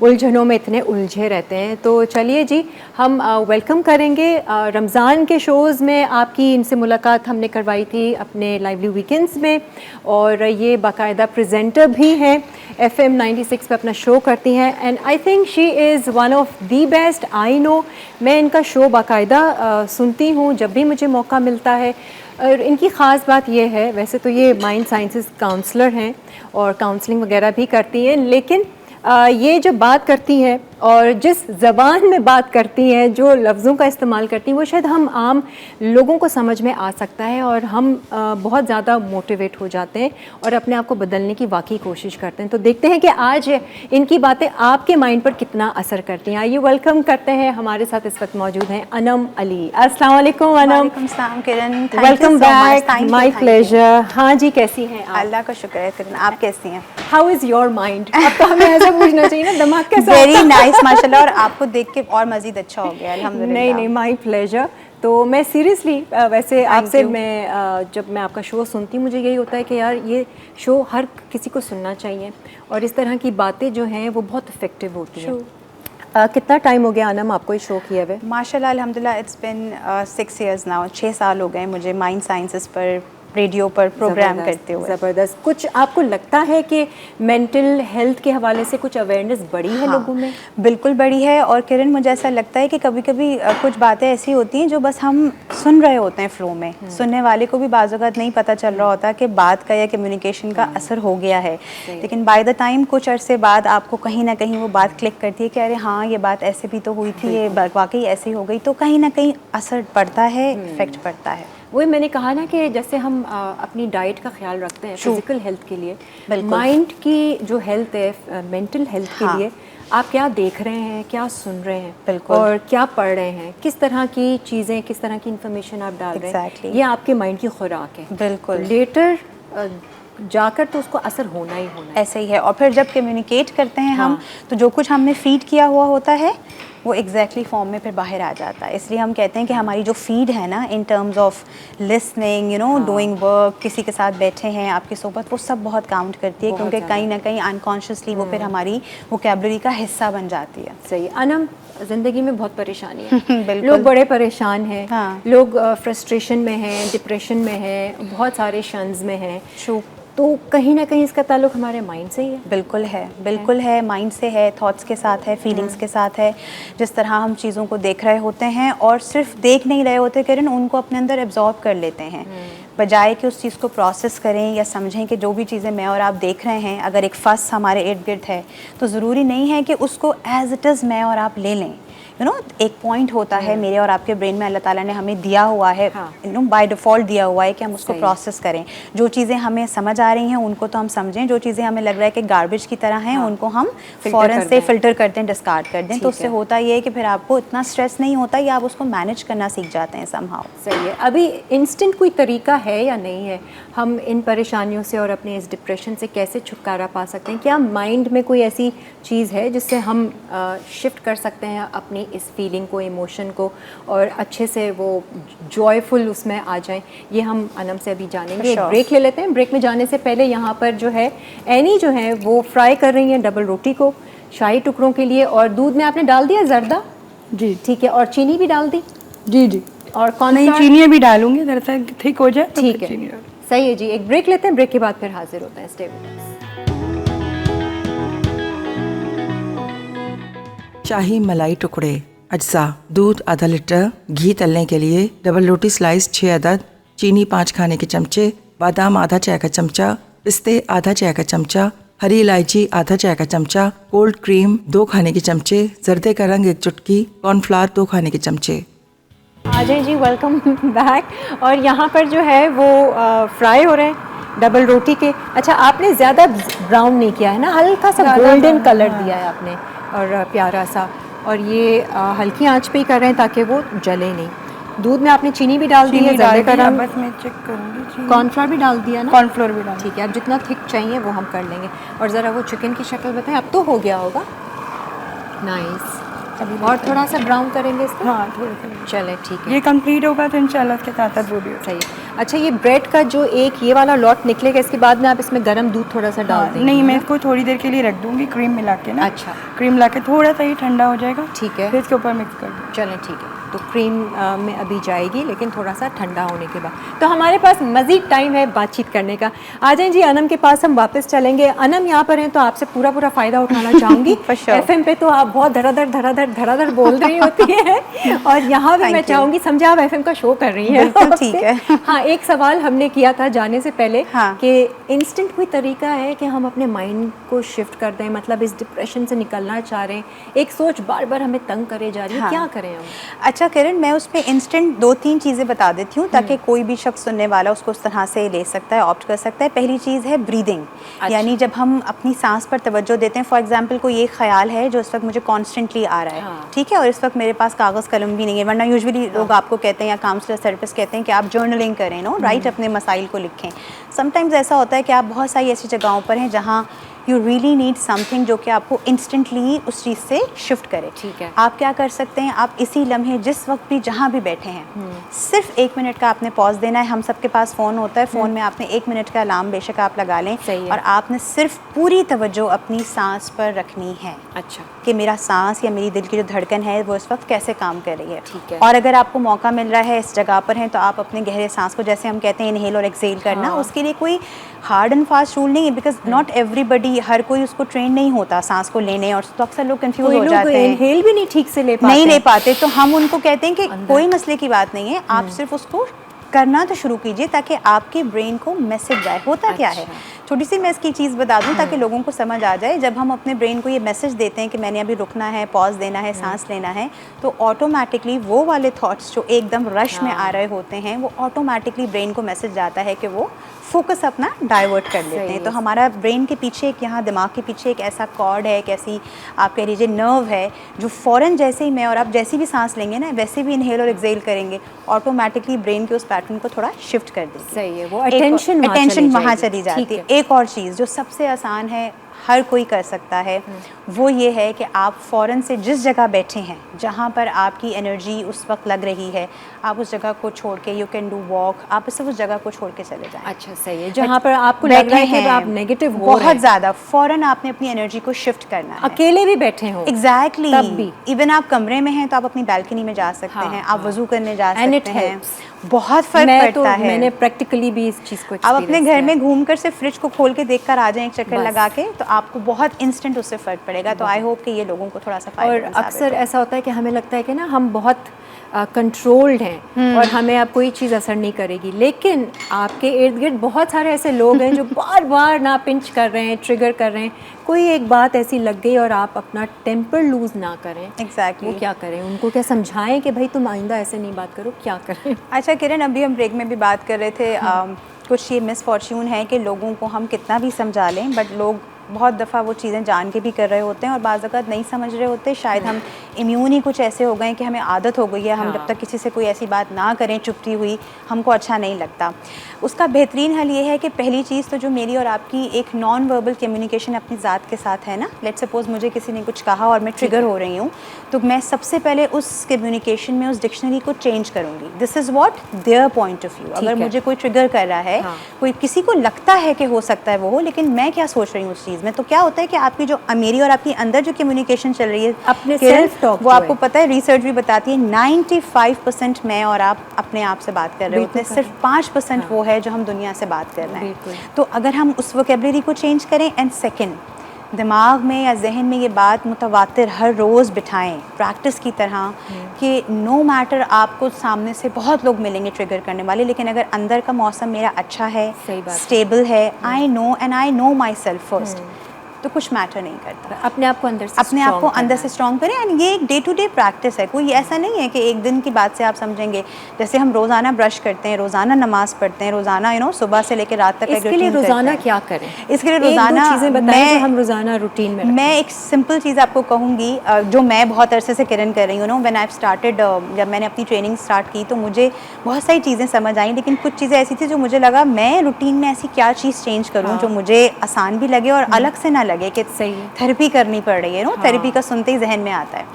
S1: उलझनों में इतने उलझे रहते हैं। तो चलिए जी, हम वेलकम करेंगे। रमज़ान के शोज़ में आपकी इनसे मुलाकात हमने करवाई थी अपने लाइवली वीकेंड्स में, और ये बाकायदा प्रेजेंटर भी हैं, FM 96 पे अपना शो करती हैं। And I think she is one of the best I know. मैं इनका शो बाकायदा सुनती हूँ जब भी मुझे मौका मिलता है। और इनकी ख़ास बात यह है, वैसे तो ये माइंड साइंसेस काउंसलर हैं और काउंसलिंग वगैरह भी करती हैं, लेकिन ये जब बात करती हैं और जिस ज़बान में बात करती हैं, जो लफ्ज़ों का इस्तेमाल करती हैं, वो शायद हम आम लोगों को समझ में आ सकता है और हम बहुत ज़्यादा मोटिवेट हो जाते हैं और अपने आप को बदलने की वाकई कोशिश करते हैं। तो देखते हैं कि आज इनकी बातें आपके माइंड पर कितना असर करती हैं। आइए वेलकम करते हैं, हमारे साथ इस वक्त मौजूद हैं अनम अली। अस्सलाम वालेकुम अनम।
S4: किरण,
S1: वेलकम बैक, माय प्लेजर। हाँ जी, कैसी हैं आप?
S4: अल्लाह का शुक्र है किरण, आप कैसी हैं?
S1: How is your mind? अब तो हमें ऐसा पूछना चाहिए ना, दिमाग कैसा?
S4: वेरी नाइस माशाल्लाह, और आपको देख के और मज़ीद अच्छा हो गया अल्हम्दुलिल्लाह।
S1: नहीं नहीं, माय प्लेजर। तो मैं सीरियसली वैसे आपसे
S4: you.
S1: जब मैं आपका शो सुनती हूँ मुझे यही होता है कि यार ये शो हर किसी को सुनना चाहिए और इस तरह की बातें जो हैं वो बहुत इफ़ेक्टिव होती हैं। कितना टाइम हो गया अनम आपको ये शो किए हुए?
S4: माशाल्लाह अल्हम्दुलिल्लाह इट्स बिन 6 इयर्स नाउ, 6 साल हो गए मुझे माइंड साइंसेस पर रेडियो पर प्रोग्राम करते हुए।
S1: ज़बरदस्त। कुछ आपको लगता है कि मेंटल हेल्थ के हवाले से कुछ अवेयरनेस बढ़ी है लोगों में?
S4: बिल्कुल बढ़ी है। और किरण मुझे ऐसा लगता है कि कभी कभी कुछ बातें ऐसी होती हैं जो बस हम सुन रहे होते हैं फ्लो में, सुनने वाले को भी बाज़ औक़ात नहीं पता चल रहा होता कि बात का या कम्युनिकेशन का असर हो गया है, लेकिन बाय द टाइम कुछ अरसे बाद आपको कहीं ना कहीं वो बात क्लिक करती है कि अरे हाँ ये बात ऐसे भी तो हुई थी, ये वाकई ऐसी हो गई, तो कहीं ना कहीं असर पड़ता है, इफेक्ट पड़ता है।
S1: वही मैंने कहा ना कि जैसे हम अपनी डाइट का ख्याल रखते हैं फिजिकल हेल्थ के लिए, माइंड की जो हेल्थ है, मेंटल हेल्थ के लिए आप क्या देख रहे हैं, क्या सुन रहे हैं,
S4: बिल्कुल,
S1: और क्या पढ़ रहे हैं, किस तरह की चीज़ें, किस तरह की इंफॉर्मेशन आप डाल रहे हैं, ये आपके माइंड की खुराक है।
S4: बिल्कुल, लेटर
S1: जाकर तो उसको असर होना ही होना है।
S4: ऐसे ही है। और फिर जब कम्युनिकेट करते हैं हम, तो जो कुछ हमने फीड किया हुआ होता है वो एग्जैक्टली फॉर्म में फिर बाहर आ जाता है। इसलिए हम कहते हैं कि हमारी जो फीड है ना, in terms of listening, you know, doing work, किसी के साथ बैठे हैं आपकी सोबत, वो सब बहुत काउंट करती है, क्योंकि कहीं ना कहीं अनकॉन्शियसली वो फिर हमारी वोकैबुलरी का हिस्सा बन जाती है।
S1: सही। अनम, ज़िंदगी में बहुत परेशानी है लोग बड़े परेशान हैं, लोग फ्रस्ट्रेशन में हैं, डिप्रेशन में हैं, बहुत सारे शंस में हैं, तो कहीं ना कहीं इसका ताल्लुक हमारे माइंड से ही है।
S4: बिल्कुल है, बिल्कुल है, माइंड से है, थॉट्स के साथ है, फीलिंग्स के साथ है। जिस तरह हम चीज़ों को देख रहे होते हैं और सिर्फ देख नहीं रहे होते किरण, उनको अपने अंदर एब्जॉर्ब कर लेते हैं, बजाय कि उस चीज़ को प्रोसेस करें या समझें कि जो भी चीज़ें मैं और आप देख रहे हैं, अगर एक फस हमारे इर्द गिर्द है तो ज़रूरी नहीं है कि उसको एज इट इज़ मैं और आप ले लें। यू नो, एक पॉइंट होता है मेरे और आपके ब्रेन में, अल्लाह ताला ने हमें दिया हुआ है, यू नो, बाय डिफ़ॉल्ट दिया हुआ है कि हम उसको प्रोसेस करें। जो चीज़ें हमें समझ आ रही हैं उनको तो हम समझें, जो चीज़ें हमें लग रहा है कि गार्बेज की तरह हैं उनको हम फ़ौरन से फ़िल्टर कर दें, डिस्कार्ड कर दें। तो उससे होता ये है कि फिर आपको इतना स्ट्रेस नहीं होता या आप उसको मैनेज करना सीख जाते हैं समहाउ।
S1: सही है। अभी इंस्टेंट कोई तरीका है या नहीं है, हम इन परेशानियों से और अपने इस डिप्रेशन से कैसे छुटकारा पा सकते हैं? क्या माइंड में कोई ऐसी चीज़ है जिससे हम शिफ्ट कर सकते हैं अपनी इस फीलिंग को, इमोशन को, और अच्छे से वो जॉयफुल उसमें आ जाएं? ये हम अनम से अभी जानेंगे। एक ब्रेक ले लेते हैं। ब्रेक में जाने से पहले यहाँ पर जो है एनी जो है वो फ्राई कर रही हैं डबल रोटी को शाही टुकड़ों के लिए, और दूध में आपने डाल दिया जर्दा?
S2: जी
S1: ठीक है। और चीनी भी डाल दी?
S2: जी जी।
S1: और कौन
S2: नहीं, चीनी भी डालूंगी, दरअसल ठीक हो जाए तो
S1: ठीक
S2: फिर
S1: है।
S2: चीनी डाल।
S1: सही है जी। एक ब्रेक लेते हैं, ब्रेक के बाद फिर हाजिर होते हैं। Stay with us.
S3: शाही मलाई टुकड़े, अज्जा, दूध आधा लीटर, घी तलने के लिए, डबल रोटी स्लाइस 6 अदद, चीनी 5 खाने के चमचे, बादाम आधा चाय का चमचा, पिस्ते आधा चाय का चमचा, हरी इलायची आधा चाय का चमचा, कोल्ड क्रीम 2 खाने के चमचे, जर्दे का रंग 1 चुटकी, कॉर्नफ्लावर 2 खाने के चमचे।
S1: Ajay ji welcome back. और यहाँ पर जो है वो फ्राई हो रहे हैं डबल रोटी के। अच्छा, आपने ज़्यादा ब्राउन नहीं किया है ना, हल्का सा गोल्डन कलर दिया है आपने, और प्यारा सा, और ये हल्की आंच पे ही कर रहे हैं ताकि वो जले नहीं। दूध में आपने चीनी भी डाल दी है, ज़्यादा का रंग,
S2: बस मैं चेक करूँगी।
S1: कॉर्नफ्लोर भी डाल दिया ना?
S2: कॉर्नफ्लोर भी डाल।
S1: ठीक है, अब जितना थिक चाहिए वो हम कर लेंगे। और ज़रा वो चिकन की शक्ल बताएं, अब तो हो गया होगा। नाइस। और थोड़ा सा ब्राउन करेंगे इसको?
S2: हाँ, थोड़ा सा।
S1: चले ठीक है।
S2: ये कंप्लीट होगा तो इंशाल्लाह इसके साथ साथ वो भी होगा।
S1: सही है। अच्छा, ये ब्रेड का जो एक ये वाला लॉट निकलेगा, इसके बाद में आप इसमें गर्म दूध थोड़ा सा डाल देंगे?
S2: नहीं, मैं इसको थोड़ी देर के लिए रख दूंगी क्रीम मिला के ना।
S1: अच्छा।
S2: क्रीम ला के थोड़ा सा ही ठंडा हो जाएगा,
S1: ठीक है,
S2: फिर इसके ऊपर मिक्स कर दूँ।
S1: चलें ठीक है। तो क्रीम में अभी जाएगी, लेकिन थोड़ा सा ठंडा होने के बाद। तो हमारे पास मज़ीद टाइम है बातचीत करने का। आ जाएं जी, अनम के पास हम वापस चलेंगे। अनम यहाँ पर हैं तो आपसे पूरा फ़ायदा उठाना चाहूँगी। FM पे तो आप बहुत धड़ाधड़ बोल रही होती हैं, और यहाँ भी मैं चाहूँगी, समझे आप FM का शो कर रही हैं।
S4: ठीक है।
S1: हाँ, एक सवाल हमने किया था जाने से पहले कि इंस्टेंट कोई तरीका है कि हम अपने माइंड को शिफ्ट कर दें, मतलब इस डिप्रेशन से निकलना चाह रहे हैं, एक सोच बार बार हमें तंग करे जा रही है, क्या करें हम?
S4: अच्छा किरण, मैं उसमें इंस्टेंट 2-3 चीज़ें बता देती हूँ ताकि कोई भी शख्स सुनने वाला उसको उस तरह से ले सकता है, ऑप्ट कर सकता है। पहली चीज़ है ब्रीदिंग। यानी जब हम अपनी सांस पर तवज्जो देते हैं, फॉर एग्जांपल कोई एक ख्याल है जो इस वक्त मुझे कॉन्स्टेंटली आ रहा है, ठीक है, और इस वक्त मेरे पास कागज़ कलम भी नहीं है, वरना यूजुअली लोग आपको कहते हैं या काउंसलर थेरेपिस्ट कहते हैं कि आप जर्नलिंग करें, नो राइट, अपने मसाइल को लिखें। समटाइम्स ऐसा होता है कि आप बहुत सारी ऐसी जगहों पर हैं जहाँ यू रियली नीड समथिंग जो कि आपको इंस्टेंटली उस चीज़ से शिफ्ट करे।
S1: ठीक है।
S4: आप क्या कर सकते हैं, आप इसी लम्हे जिस वक्त भी जहाँ भी बैठे हैं सिर्फ 1 मिनट का आपने पॉज देना है। हम सबके पास फ़ोन होता है, फ़ोन में आपने 1 मिनट का अलार्म बेशक आप लगा लें, और आपने सिर्फ पूरी तवज्जो अपनी सांस पर रखनी है।
S1: अच्छा।
S4: कि मेरा सांस या मेरी दिल की जो धड़कन है वो इस वक्त कैसे काम कर रही है।
S1: ठीक है।
S4: और अगर आपको मौका मिल रहा है इस जगह पर हैं तो आप अपने गहरे सांस को, जैसे हम कहते हैं इनहेल और एक्सेल करना, उसके लिए कोई हार्ड एंड फास्ट रूल नहीं है, बिकॉज नॉट एवरीबडी, हर कोई उसको ट्रेन नहीं होता सांस को लेने, और तो अक्सर लोग कंफ्यूज हो जाते हैं,
S1: इनहेल भी नहीं ठीक से
S4: नहीं ले पाते। तो हम उनको कहते हैं कि कोई मसले की बात नहीं है, आप सिर्फ उसको करना तो शुरू कीजिए ताकि आपके ब्रेन को मैसेज जाए। होता क्या है, छोटी सी मैं इसकी चीज़ बता दूं ताकि लोगों को समझ आ जाए। जब हम अपने ब्रेन को ये मैसेज देते हैं कि मैंने अभी रुकना है, पॉज देना है, सांस लेना है, तो ऑटोमेटिकली वो वाले थॉट्स जो एकदम रश में आ रहे होते हैं वो ऑटोमेटिकली ब्रेन को मैसेज जाता है कि वो फोकस अपना डाइवर्ट कर लेते हैं। तो हमारा ब्रेन के पीछे एक, यहाँ दिमाग के पीछे एक ऐसा कॉर्ड है, एक ऐसी आप कह लीजिए नर्व है, जो फ़ौरन जैसे ही मैं और आप जैसी भी सांस लेंगे ना, वैसे भी इनहेल और एक्सेल करेंगे, ऑटोमेटिकली ब्रेन के उस पैटर्न को थोड़ा शिफ्ट कर देगी।
S1: सही है, वो अटेंशन
S4: वहाँ चली जाती है। एक और चीज़ जो सबसे आसान है, हर कोई कर सकता है, वो ये है कि आप फ़ौरन से जिस जगह बैठे हैं, जहाँ पर आपकी एनर्जी उस वक्त लग रही है, आप उस जगह को छोड़ के, यू कैन डू वॉक, आप सिर्फ उस जगह को छोड़ के चले जाएं।
S1: अच्छा, सही है। जहाँ पर आपको लग रहा है कि आप नेगेटिव हो
S4: बहुत ज़्यादा, फ़ौरन आपने अपनी एनर्जी को शिफ्ट करना है।
S1: अकेले भी बैठे हो,
S4: एग्जैक्टली,
S1: तब भी
S4: इवन आप कमरे में हैं तो आप अपनी बैल्कनी में जा सकते हैं, आप वजू करने जा सकते हैं, बहुत फर्क पड़ता है।
S1: मैंने प्रैक्टिकली भी इस चीज़ को
S4: आप अपने घर में घूमकर से फ्रिज को खोल के देखकर आ जाएं एक चक्कर लगा के, तो आपको बहुत इंस्टेंट उससे फ़र्क पड़ेगा। तो आई होप कि ये लोगों को थोड़ा सा फायदा।
S1: और अक्सर ऐसा होता है कि हमें लगता है कि ना हम बहुत कंट्रोल्ड हैं और हमें अब कोई चीज़ असर नहीं करेगी, लेकिन आपके इर्द गिर्द बहुत सारे ऐसे लोग हैं जो बार बार ना पिंच कर रहे हैं, ट्रिगर कर रहे हैं। कोई एक बात ऐसी लग गई और आप अपना टेम्पर लूज़ ना करें।
S4: एग्जैक्टली।
S1: वो क्या करें, उनको क्या समझाएं कि भाई तुम आइंदा ऐसे नहीं बात करो, क्या करें?
S4: अच्छा किरण, अभी हम ब्रेक में भी बात कर रहे थे, कुछ ये मिसफॉर्च्यून है कि लोगों को हम कितना भी समझा लें, बट लोग बहुत दफ़ा वो चीज़ें जान के भी कर रहे होते हैं और बाज़ अवत नहीं समझ रहे होते। शायद हम इम्यून ही कुछ ऐसे हो गए कि हमें आदत हो गई है, हम जब तक किसी से कोई ऐसी बात ना करें चुपती हुई, हमको अच्छा नहीं लगता। उसका बेहतरीन हल ये है कि पहली चीज़ तो जो मेरी और आपकी एक नॉन वर्बल कम्युनिकेशन अपनी ज़ात के साथ है ना, लेट्स सपोज मुझे किसी ने कुछ कहा और मैं ट्रिगर हो रही हूँ, तो मैं सबसे पहले उस कम्युनिकेशन में उस डिक्शनरी को चेंज करूँगी। This is what their point of view. अगर मुझे कोई ट्रिगर कर रहा है, कोई किसी को लगता है कि हो सकता है वो हो, लेकिन मैं क्या सोच रही हूँ उस चीज़ में, तो क्या होता है कि आपकी जो मेरी और आपकी अंदर जो कम्युनिकेशन चल रही है
S1: अपने सेल्फ टॉक,
S4: वो आपको पता है, रिसर्च भी बताती है 95% मैं और आप अपने आप से बात कर रहे होते हैं, सिर्फ 5% वो है जो हम दुनिया से बात कर रहे हैं। तो अगर हम उस वोकेबलरी को चेंज करें, एंड सेकेंड, दिमाग में या जहन में ये बात मुतवातिर हर रोज़ बिठाएं प्रैक्टिस की तरह कि नो मैटर आपको सामने से बहुत लोग मिलेंगे ट्रिगर करने वाले, लेकिन अगर अंदर का मौसम मेरा अच्छा है, स्टेबल है, I know and I know my self first, तो कुछ मैटर नहीं करता।
S1: अपने आप को अंदर से
S4: स्ट्रॉन्ग करें। एंड ये एक डे टू डे प्रैक्टिस है, कोई ऐसा नहीं है कि एक दिन की बात से आप समझेंगे। जैसे हम रोज़ाना ब्रश करते हैं, रोज़ाना नमाज़ पढ़ते हैं, रोज़ाना सुबह से लेकर रात तक,
S1: इसके लिए रोज़ाना क्या करें?
S4: इसके लिए रोज़ाना
S1: चीज़ें बताएं जो हम रोज़ाना रूटीन में रखें।
S4: मैं एक सिंपल चीज़ आपको कहूँगी जो मैं बहुत अरसे से किरण कर रही हूँ। व्हेन आई स्टार्टेड, जब मैंने अपनी ट्रेनिंग स्टार्ट की तो मुझे बहुत सारी चीज़ें समझ आई, लेकिन कुछ चीज़ें ऐसी थी जो मुझे लगा मैं रूटीन में ऐसी क्या चीज़ चेंज करूँ जो मुझे आसान भी लगे और अलग से ना लगे कि थेरेपी करनी पड़ रही है। थेरेपी का सुनते ही जहन में आता है।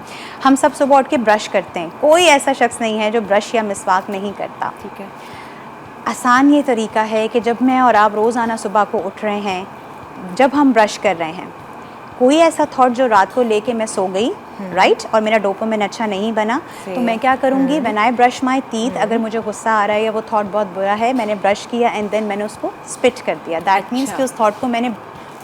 S4: हम सब सुबह उठ के ब्रश करते हैं, कोई ऐसा शख्स नहीं है जो ब्रश या मिसवाक नहीं करता।
S1: ठीक है।
S4: आसान ये तरीका है कि जब मैं और आप रोज़ाना सुबह को उठ रहे हैं, जब हम ब्रश कर रहे हैं, कोई ऐसा थॉट जो रात को लेके मैं सो गई, राइट, और मेरा डोपामाइन अच्छा नहीं बना, तो मैं क्या करूँगी, when I brush my teeth, अगर मुझे गुस्सा आ रहा है या वो थॉट बहुत बुरा है, मैंने ब्रश किया एंड देन मैंने उसको स्पिट कर दिया। दैट मीन्स कि उस थॉट को मैंने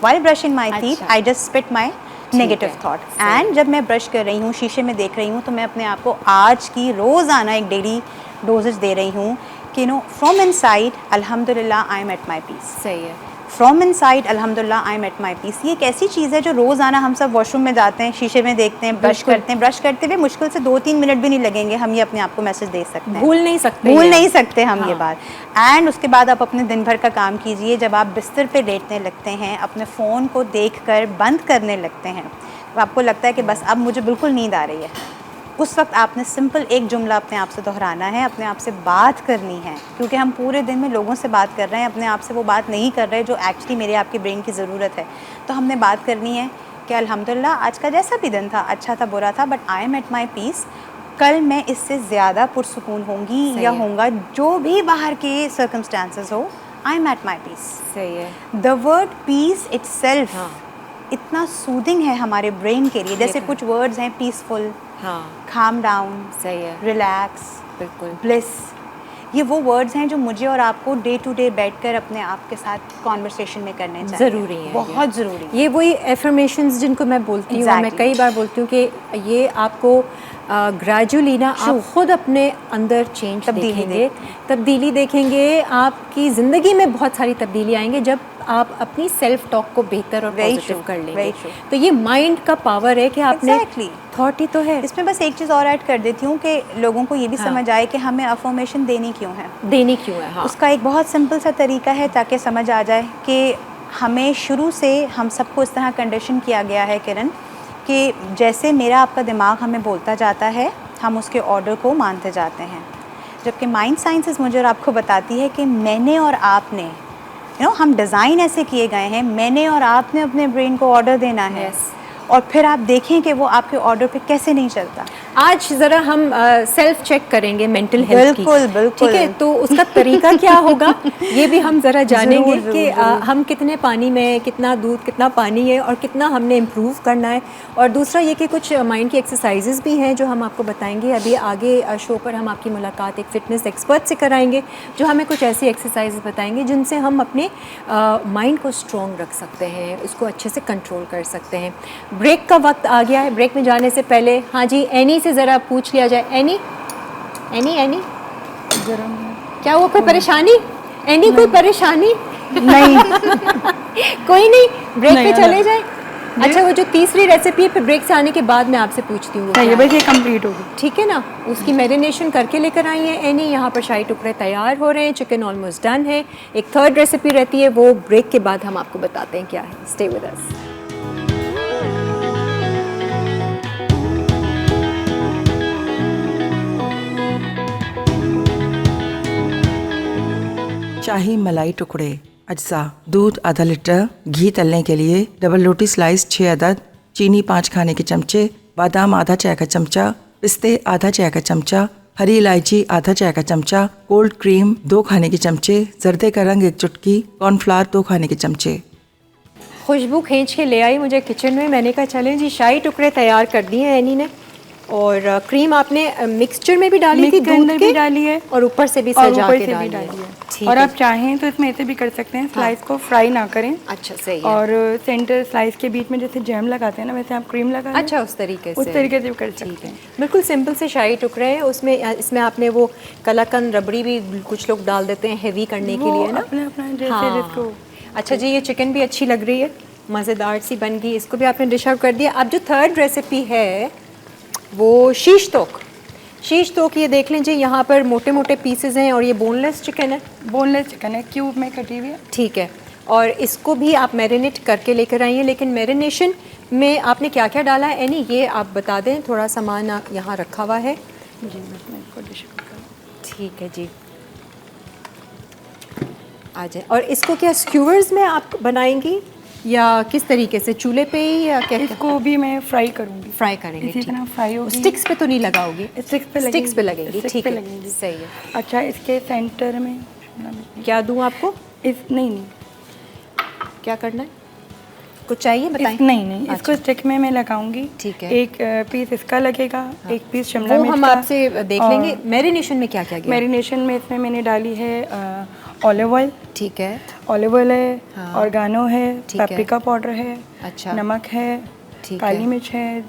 S4: while brushing my teeth, I just spit my negative thought. And जब मैं ब्रश कर रही हूँ, शीशे में देख रही हूँ, तो मैं अपने आप को आज की रोज़ाना एक डेली डोजेज दे रही हूँ कि फ्रॉम इनसाइड अल्हम्दुलिल्लाह I am at my peace.
S1: सही है।
S4: फ्रॉम इनसाइड अल्हम्दुलिल्लाह I am at my peace. ये एक ऐसी चीज़ है जो रोज़ाना हम सब वॉशरूम में जाते हैं, शीशे में देखते हैं, ब्रश करते हैं, ब्रश करते हुए मुश्किल से 2-3 मिनट भी नहीं लगेंगे, हम ये अपने आप को मैसेज दे सकते हैं।
S1: भूल नहीं सकते
S4: हम ये बात। एंड उसके बाद आप अपने दिन भर का काम कीजिए। जब आप बिस्तर पे लेटने लगते हैं, अपने फ़ोन को देखकर बंद करने लगते हैं, तो आपको लगता है कि बस अब मुझे बिल्कुल नींद आ रही है, उस वक्त आपने सिंपल एक जुमला अपने आप से दोहराना है, अपने आप से बात करनी है, क्योंकि हम पूरे दिन में लोगों से बात कर रहे हैं, अपने आप से वो बात नहीं कर रहे जो एक्चुअली मेरे आपके ब्रेन की ज़रूरत है। तो हमने बात करनी है कि अल्हम्दुलिल्लाह आज का जैसा भी दिन था, अच्छा था बुरा था, but I am at my peace. कल मैं इससे ज़्यादा पुरसुकून होंगी या होऊंगा, जो भी बाहर के सर्कमस्टांसेस हो, I am at my peace.
S1: सही है।
S4: द वर्ड पीस इट्सेल्फ इतना सूदिंग है हमारे ब्रेन के लिए। जैसे कुछ वर्ड्स हैं पीसफुल,
S1: हाँ
S4: calm down,
S1: सही है,
S4: रिलैक्स,
S1: बिल्कुल।
S4: ब्लिस, ये वो वर्ड्स हैं जो मुझे और आपको डे टू डे बैठकर अपने आप के साथ कॉन्वर्सेशन में करने चाहिए।
S1: ज़रूरी है,
S4: बहुत ज़रूरी है।
S1: ये वही एफर्मेशंस जिनको मैं बोलती हूँ, मैं
S4: Exactly.
S1: कई बार बोलती हूँ कि ये आपको ग्रेजुअली ना आप खुद अपने अंदर चेंज तब्दीली देखेंगे, आपकी ज़िंदगी में बहुत सारी तब्दीली आएंगे जब आप अपनी सेल्फ टॉक को बेहतर और पॉजिटिव कर लेंगे। तो ये माइंड का पावर है कि आपने थॉट ही तो है।
S4: इसमें बस एक चीज़ और ऐड कर देती हूँ कि लोगों को ये भी समझ आए कि हमें अफर्मेशन देनी क्यों है। हाँ। उसका एक बहुत सिंपल सा तरीका है ताकि समझ आ जाए कि हमें शुरू से हम सबको इस तरह कंडीशन किया गया है किरण, कि जैसे मेरा आपका दिमाग हमें बोलता जाता है, हम उसके ऑर्डर को मानते जाते हैं, जबकि माइंड साइंसेस मुझे और आपको बताती है कि मैंने और आपने हम डिज़ाइन ऐसे किए गए हैं, मैंने और आपने अपने ब्रेन को ऑर्डर देना है। और फिर आप देखें कि वो आपके ऑर्डर पे कैसे नहीं चलता।
S1: आज ज़रा हम सेल्फ चेक करेंगे मेंटल हेल्थ की।
S4: बिल्कुल।
S1: ठीक है, तो उसका तरीका क्या होगा ये भी हम ज़रा जानेंगे कि हम कितने पानी में, कितना दूध, कितना पानी है और कितना हमने इम्प्रूव करना है। और दूसरा ये कि कुछ माइंड की एक्सरसाइजेज भी हैं जो हम आपको बताएंगे। अभी आगे शो पर हम आपकी मुलाकात एक फ़िटनेस एक्सपर्ट से कराएंगे जो हमें कुछ ऐसी एक्सरसाइज बताएंगे जिनसे हम अपने माइंड को स्ट्रॉन्ग रख सकते हैं, उसको अच्छे से कंट्रोल कर सकते हैं। ब्रेक का वक्त आ गया है। ब्रेक में जाने से पहले हाँ जी, एनी से ज़रा पूछ लिया जाए। एनी क्या हुआ, कोई परेशानी? एनी कोई परेशानी?
S2: नहीं
S1: कोई नहीं, ब्रेक पे चले जाए। अच्छा, वो जो तीसरी रेसिपी फिर ब्रेक से आने के बाद मैं आपसे पूछती हूँ।
S2: ये बस ये कंप्लीट होगी,
S1: ठीक है ना? उसकी मैरिनेशन करके लेकर आई है एनी। यहाँ पर शाही टुकड़े तैयार हो रहे हैं, चिकन ऑलमोस्ट डन है। एक थर्ड रेसिपी रहती है, वो ब्रेक के बाद हम आपको बताते हैं क्या है। Stay with us.
S3: शाही मलाई टुकड़े, अज्जा, दूध आधा लीटर, घी तलने के लिए डबल रोटी स्लाइस 6 अदद, चीनी 5 खाने के चमचे, बादाम आधा चाय का चमचा, पिस्ते आधा चाय का चमचा, हरी इलायची आधा चाय का चमचा, कोल्ड क्रीम 2 खाने के चमचे, जर्दे का रंग 1 चुटकी, कॉर्नफ्लावर 2 खाने के चमचे।
S1: खुशबू खींच के ले आई मुझे किचन में। मैंने कहा चलें जी, शाही टुकड़े तैयार कर दिए हैं एनी ने। और क्रीम आपने मिक्सचर में भी डाली थी, दूध
S2: भी डाली है
S1: और ऊपर से भी सजा के डाली
S2: है। और आप चाहें तो इसमें ऐसे भी कर सकते हैं, स्लाइस को फ्राई ना करें।
S1: अच्छा, सही है।
S2: और सेंटर स्लाइस के बीच में जैसे जैम लगाते हैं ना, वैसे आप क्रीम लगा।
S1: अच्छा, उस तरीके से
S2: भी कर सकते हैं।
S1: बिल्कुल सिंपल से शाही टुकड़े हैं। उसमें इसमें आपने वो कलाकंद रबड़ी भी कुछ लोग डाल देते हैं हेवी करने के लिए ना,
S2: अपना जैसे जिसको।
S1: अच्छा जी, ये चिकन भी अच्छी लग रही है, मज़ेदार सी बन गई। इसको भी आपने डिश आउट कर दिया। अब जो थर्ड रेसिपी है वो शीश तोक। ये देख लें जी, यहाँ पर मोटे मोटे पीसेज हैं और ये बोनलेस चिकन है, क्यूब में कटी हुई है। ठीक है, और इसको भी आप मैरिनेट करके लेकर आई हैं। लेकिन मैरिनेशन में आपने क्या क्या डाला है एनी, ये आप बता दें। थोड़ा सामान यहाँ रखा हुआ है
S2: जी, मैं इसको डिश आउट करूँ।
S1: ठीक है जी, आ जाए। और इसको क्या स्क्यूवर्स में आप बनाएंगी या किस तरीके से, चूल्हे पे ही या क्या?
S2: इसको भी मैं फ्राई करूँगी।
S1: फ्राई करेंगे,
S2: इसी तरह फ्राई होगी।
S1: स्टिक्स पे तो नहीं लगाओगी?
S2: स्टिक्स पे
S1: लगेंगी। ठीक है, सही है।
S2: अच्छा, इसके सेंटर में
S1: क्या दूं आपको?
S2: नहीं
S1: क्या करना है, कुछ चाहिए बताएं?
S2: नहीं, इसको स्टिक में मैं लगाऊंगी।
S1: ठीक है,
S2: एक पीस इसका लगेगा, एक पीस शिमला मिर्च
S1: वो हम आपसे देख लेंगे। मैरिनेशन में क्या क्या गया?
S2: मैरिनेशन में इसमें मैंने डाली है ऑलिव ऑयल।
S1: ठीक है,
S2: ऑलिव ऑयल है, ऑर्गेनो है, पेपरिका पाउडर है,
S1: अच्छा,
S2: नमक है, काली मिर्च है,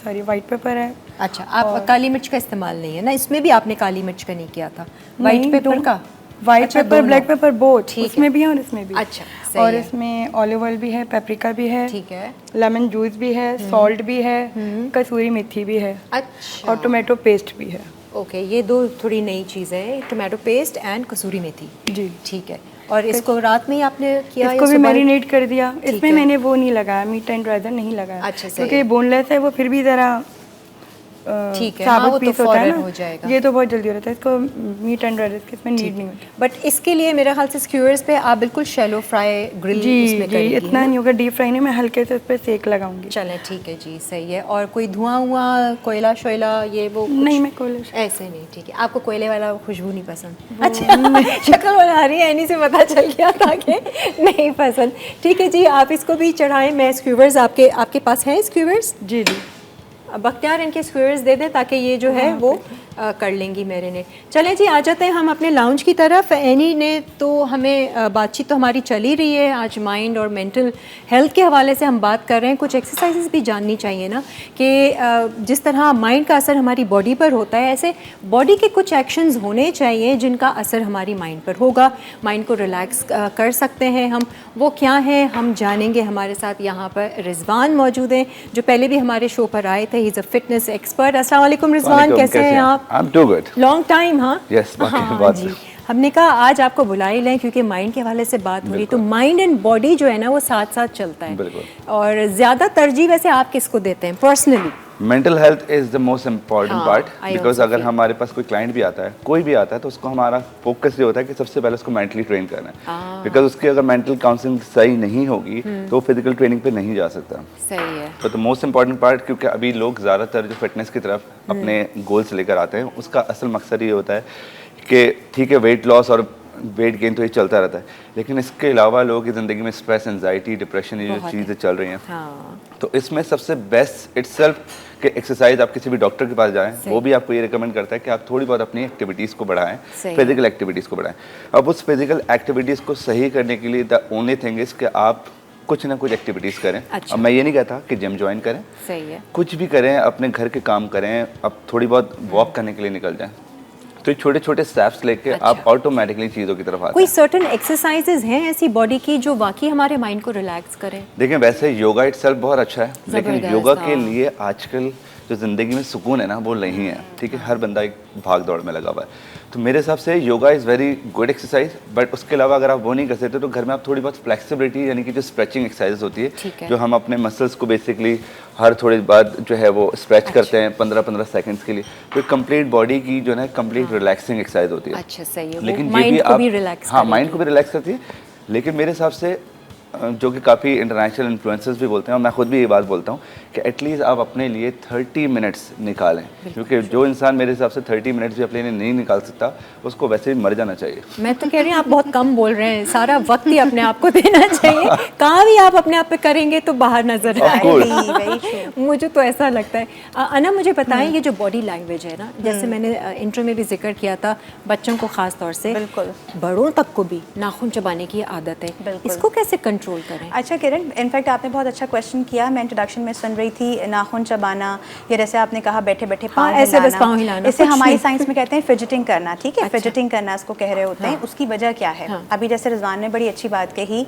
S2: सॉरी वाइट पेपर है। अच्छा,
S1: आप काली मिर्च का इस्तेमाल नहीं है ना इसमें भी? आपने काली मिर्च का नहीं किया था, वाइट पेपर का?
S2: White paper, black pepper, both, इसमें भी है और इसमें भी।
S1: अच्छा, सही
S2: और
S1: है।
S2: इसमें ऑलिव ऑयल भी है, पेपरिका भी है,
S1: ठीक है,
S2: लेमन जूस भी है, सॉल्ट भी है, कसूरी मेथी भी है,
S1: अच्छा,
S2: और टोमेटो पेस्ट भी है।
S1: ओके, ये 2 थोड़ी नई चीज़ है, टोमेटो पेस्ट एंड कसूरी मेथी जी। ठीक है, और इसको रात में ही आपने किया?
S2: इसको भी मैरिनेट कर दिया। इसमें मैंने वो नहीं लगाया, मीट एंड ड्राइजर नहीं लगाया।
S1: अच्छा,
S2: क्योंकि बोनलेस है वो, फिर भी ज़रा
S1: ठीक है, हाँ, वो
S2: साबुत
S1: तो
S2: पीस होता है
S1: फौरन हो
S2: ना,
S1: जाएगा।
S2: ये तो बहुत जल्दी हो जाता है, इसको मीट एंड रेड इसमें नीड नहीं होती।
S1: बट इसके लिए मेरे ख्याल से स्क्यूअर्स पे आप बिल्कुल शैलो फ्राई ग्रिल
S2: जी
S1: उसमें
S2: जी,
S1: करेंगी,
S2: इतना
S1: है ना?
S2: नहीं होगा डीप फ्राई नहीं, मैं हल्के से उस पर सेक लगाऊंगी।
S1: चलें ठीक है जी, सही है। और कोई धुआं हुआ, कोयला शोयला ये वो कुछ?
S2: नहीं, मैं कोयले
S1: ऐसे नहीं, ठीक है। आपको कोयले वाला खुशबू नहीं पसंद? अच्छा शक्ल बना रही है, इन्हीं से पता चल गया था कि नहीं पसंद। ठीक है जी, आप इसको भी चढ़ाएं। मैं स्क्यूवर्स आपके पास हैं स्क्यूवर्स?
S2: जी जी,
S1: बख्तियार इनके स्क्यूअर्स दे दें ताकि ये जो है वो कर लेंगी मेरे ने। चलें जी, आ जाते हैं हम अपने लाउंज की तरफ। एनी ने तो हमें बातचीत तो हमारी चल ही रही है, आज माइंड और मेंटल हेल्थ के हवाले से हम बात कर रहे हैं। कुछ एक्सरसाइजेस भी जाननी चाहिए ना कि जिस तरह माइंड का असर हमारी बॉडी पर होता है, ऐसे बॉडी के कुछ एक्शंस होने चाहिए जिनका असर हमारी माइंड पर होगा, माइंड को रिलैक्स कर सकते हैं हम। वो क्या है हम जानेंगे। हमारे साथ यहाँ पर रिजवान मौजूद हैं जो पहले भी हमारे शो पर आए थे। He is a fitness expert. अस्सलाम वालेकुम रिजवान, कैसे हैं आप?
S5: I'm too good.
S1: Long time. हाँ
S5: Yes, बाकी
S1: हाँ
S5: बात
S1: जी,
S5: है।
S1: हमने कहा आज आपको बुला ही लें क्योंकि माइंड के हवाले से बात हो रही, तो माइंड एंड बॉडी जो है ना वो साथ साथ चलता है।
S5: बिल्कुल।
S1: और ज़्यादा तरजीह वैसे आप किसको देते हैं personally?
S5: Mental health is the most important
S1: हाँ,
S5: पार्ट,
S1: I
S5: बिकॉज
S1: also
S5: अगर
S1: feel.
S5: हमारे पास कोई क्लाइंट भी आता है, कोई भी आता है, तो उसको हमारा फोकस ये होता है कि सबसे पहले उसको मेंटली ट्रेन करना है, बिकॉज उसकी अगर मेंटल काउंसलिंग सही नहीं होगी तो वो फिजिकल ट्रेनिंग पे नहीं जा सकता।
S1: सही है।
S5: तो मोस्ट इम्पॉर्टेंट पार्ट, क्योंकि अभी लोग ज़्यादातर जो फिटनेस की तरफ अपने गोल्स लेकर आते हैं, उसका असल मकसद ये होता है कि ठीक है वेट लॉस और वेट गेन तो ये चलता रहता है, लेकिन इसके अलावा लोगों की ज़िंदगी में स्ट्रेस, एंजाइटी, डिप्रेशन, ये जो चीज़ें चल रही हैं,
S1: हाँ
S5: तो इसमें सबसे बेस्ट इटसेल्फ कि एक्सरसाइज आप किसी भी डॉक्टर के पास जाएं, वो भी आपको ये रिकमेंड करता है कि आप थोड़ी बहुत अपनी एक्टिविटीज़ को बढ़ाएं,
S1: सही।
S5: फिजिकल एक्टिविटीज़ को बढ़ाएं। अब उस फिजिकल एक्टिविटीज़ को सही करने के लिए द ओनली थिंग इज़ कि आप कुछ ना कुछ एक्टिविटीज़ करें।
S1: अच्छा।
S5: अब मैं ये नहीं कहता कि जिम ज्वाइन करें,
S1: सही है।
S5: कुछ भी करें, अपने घर के काम करें, अब थोड़ी बहुत वॉक करने के लिए निकल जाएं, तो छोटे छोटे स्टेप्स लेके आप ऑटोमेटिकली चीज़ों की तरफ आते
S1: कोई
S5: हैं।
S1: सर्टेन एक्सरसाइजेज हैं ऐसी बॉडी की जो वाकई हमारे माइंड को रिलैक्स करें?
S5: देखिए वैसे योगा इटसेल्फ बहुत अच्छा है, लेकिन
S1: जबरदस्त,
S5: योगा के
S1: हाँ।
S5: लिए आजकल जो ज़िंदगी में सुकून है ना वो नहीं है, ठीक है, हर बंदा एक भाग दौड़ में लगा हुआ है। तो मेरे हिसाब से yoga is very good exercise, but उसके अलावा अगर आप वो नहीं कर सकते तो घर में आप थोड़ी बहुत फ्लेक्सिबिलिटी, यानी कि जो स्ट्रेचिंग एक्सरसाइज होती
S1: ठीक है।
S5: है, जो हम अपने मसल्स को बेसिकली हर थोड़ी बाद जो है वो स्ट्रेच करते हैं 15-15 सेकंड्स के लिए, तो कंप्लीट बॉडी की जो है कंप्लीट रिलैक्सिंग एक्सरसाइज होती है।
S1: अच्छा सही है,
S5: लेकिन
S1: वो
S5: ये भी
S1: माइंड को
S5: आप
S1: भी रिलैक्स
S5: हाँ माइंड को भी रिलैक्स करती है, लेकिन मेरे हिसाब से जो कि काफ़ी इंटरनेशनल इन्फ्लुएंसर्स भी बोलते हैं और मैं खुद भी ये बात बोलता हूँ कि एटलीस्ट आप अपने लिए 30 मिनट्स निकालें, क्योंकि जो इंसान मेरे हिसाब से 30 मिनट्स भी अपने लिए नहीं निकाल सकता उसको वैसे भी मर जाना चाहिए।
S1: मैं तो कह रही हूँ आप बहुत कम बोल रहे हैं, सारा वक्त ही अपने आप को देना चाहिए। कहाँ भी आप अपने आप पे करेंगे तो बाहर नजर आएगा, मुझे तो ऐसा लगता है। अना मुझे बताएं ये जो बॉडी लैंग्वेज है ना, जैसे मैंने इंट्रो में भी जिक्र किया था, बच्चों को खास तौर से,
S4: बिल्कुल
S1: बड़ों तक को भी नाखून चबाने की आदत है, इसको कैसे कंट्रोल करें?
S4: अच्छा किरण, इनफैक्ट आपने बहुत अच्छा क्वेश्चन किया। मैं इंट्रोडक्शन में सुन रही थी नाखून चबाना, या जैसे आपने कहा बैठे बैठे
S1: हाँ, ऐसे बस पाँव हिलाना,
S4: इसे
S1: कुछ
S4: हमारी
S1: नहीं।
S4: साइंस में कहते हैं फिजिटिंग करना, ठीक है।
S1: अच्छा।
S4: फिजिटिंग करना इसको कह रहे होते हैं।
S1: हाँ।
S4: उसकी वजह क्या है?
S1: हाँ।
S4: अभी जैसे रिजवान ने बड़ी अच्छी बात कही,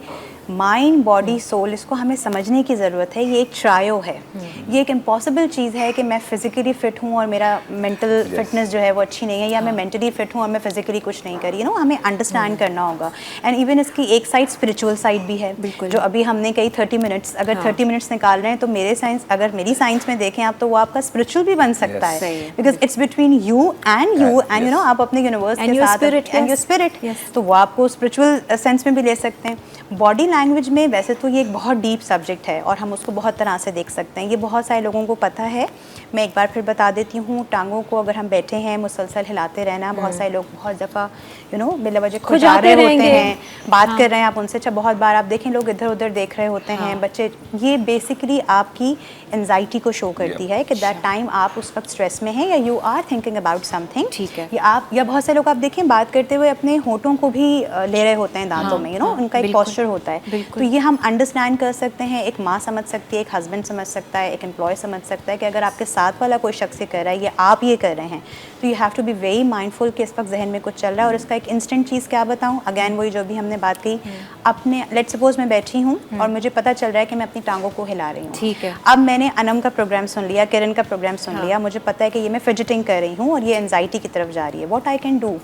S4: माइंड बॉडी सोल, इसको हमें समझने की ज़रूरत है। ये एक ट्रायो है, ये एक इम्पॉसिबल चीज़ है कि मैं फिजिकली फिट हूँ और मेरा मेंटल फिटनेस जो है वो अच्छी नहीं है, या मैं मेंटली फिट हूँ और मैं फिजिकली कुछ नहीं करी, हमें अंडरस्टैंड करना होगा। एंड इवन इसकी एक साइड स्पिरिचुअल साइड भी है, जो अभी हमने कही 30 मिनट्स, अगर 30 मिनट्स निकाल रहे हैं तो मेरे साइंस, अगर मेरी साइंस में देखें आप, तो वो आपका स्पिरिचुअल भी बन सकता है, because it's between you and you, and आप अपने यूनिवर्स के साथ एंड योर स्पिरिट, तो वो आपको स्पिरिचुअल सेंस में भी ले सकते हैं। बॉडी लैंग्वेज में वैसे तो ये एक बहुत डीप सब्जेक्ट है और हम उसको बहुत तरह से देख सकते हैं, ये बहुत सारे लोगों को पता है। मैं एक बार फिर बता देती हूँ, टांगों को अगर हम बैठे हैं मुसलसल हिलाते रहना, बहुत सारे लोग बहुत दफ़ा बिला वजह खुजा रहे होते हैं, बात कर रहे हैं आप उनसे, अच्छा बहुत बार आप देखें लोग इधर उधर देख रहे होते हैं बच्चे, ये बेसिकली आपकी एंजाइटी को शो करती है कि दैट टाइम आप उस वक्त स्ट्रेस में हैं या you are thinking about something,
S1: ठीक है।
S4: या बहुत से लोग आप देखें बात करते हुए अपने होठों को भी ले रहे होते हैं दांतों में, उनका एक पॉस्चर होता है, तो ये हम अंडरस्टैंड कर सकते हैं। एक माँ समझ सकती है, एक हस्बैंड समझ सकता है, एक एम्प्लॉय समझ सकता है कि अगर आपके साथ वाला कोई शख्स ये कर रहा है या आप ये कर रहे हैं, तो you have to be very mindful कि इस वक्त जहन में कुछ चल रहा है। और इसका एक इंस्टेंट चीज़ क्या बताऊँ, अगैन वही जो भी हमने बात कही, अपने लेट्स सपोज मैं बैठी हूँ और मुझे पता चल रहा है कि मैं अपनी टांगों को हिला रही हूँ,
S1: ठीक है।
S4: अब मैंने अनम का प्रोग्राम सुन लिया, किरण का प्रोग्राम सुन लिया, मुझे पता है कि ये मैं फिजिटिंग कर रही हूँ और ये एंजाइटी की तरफ जा रही है, व्हाट आई कैन डू,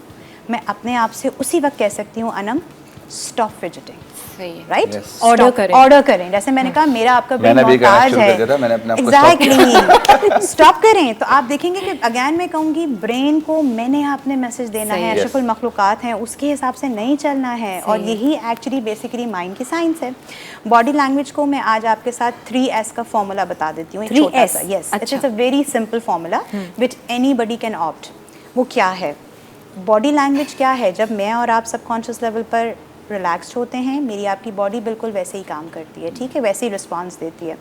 S4: मैं अपने आप से उसी वक्त कह सकती हूँ अनम स्टॉप फिजिटिंग,
S1: सही है।
S4: राइट?
S5: Yes.
S1: Order करें।
S4: ऑर्डर करें। जैसे मैंने कहा मेरा आपका ब्रेन
S5: मैंने भी करना
S4: मोहताज
S5: शुरू
S4: है,
S5: कर दिया था, मैंने अपने आप को
S4: एग्जैक्टली स्टॉप करें। तो आप देखेंगे कि अगेन मैं कहूँगी ब्रेन को मैंने आपने मैसेज देना
S1: सही
S4: है,
S1: है।
S4: अशरफुल मखलूकात हैं उसके हिसाब से नहीं चलना है, और यही एक्चुअली बेसिकली माइंड की साइंस है। बॉडी लैंग्वेज को मैं आज आपके साथ 3S का फॉर्मूला बता देती हूँ, एक छोटा
S1: 3S?
S4: सा। यस, इट
S1: अच्छा।
S4: Is a very simple formula which anybody can opt. वो क्या है? बॉडी लैंग्वेज क्या है? जब मैं और आप सबकॉन्शियस लेवल पर रिलैक्स्ड होते हैं, मेरी आपकी बॉडी बिल्कुल वैसे ही काम करती है, ठीक है, वैसे ही रिस्पांस देती है।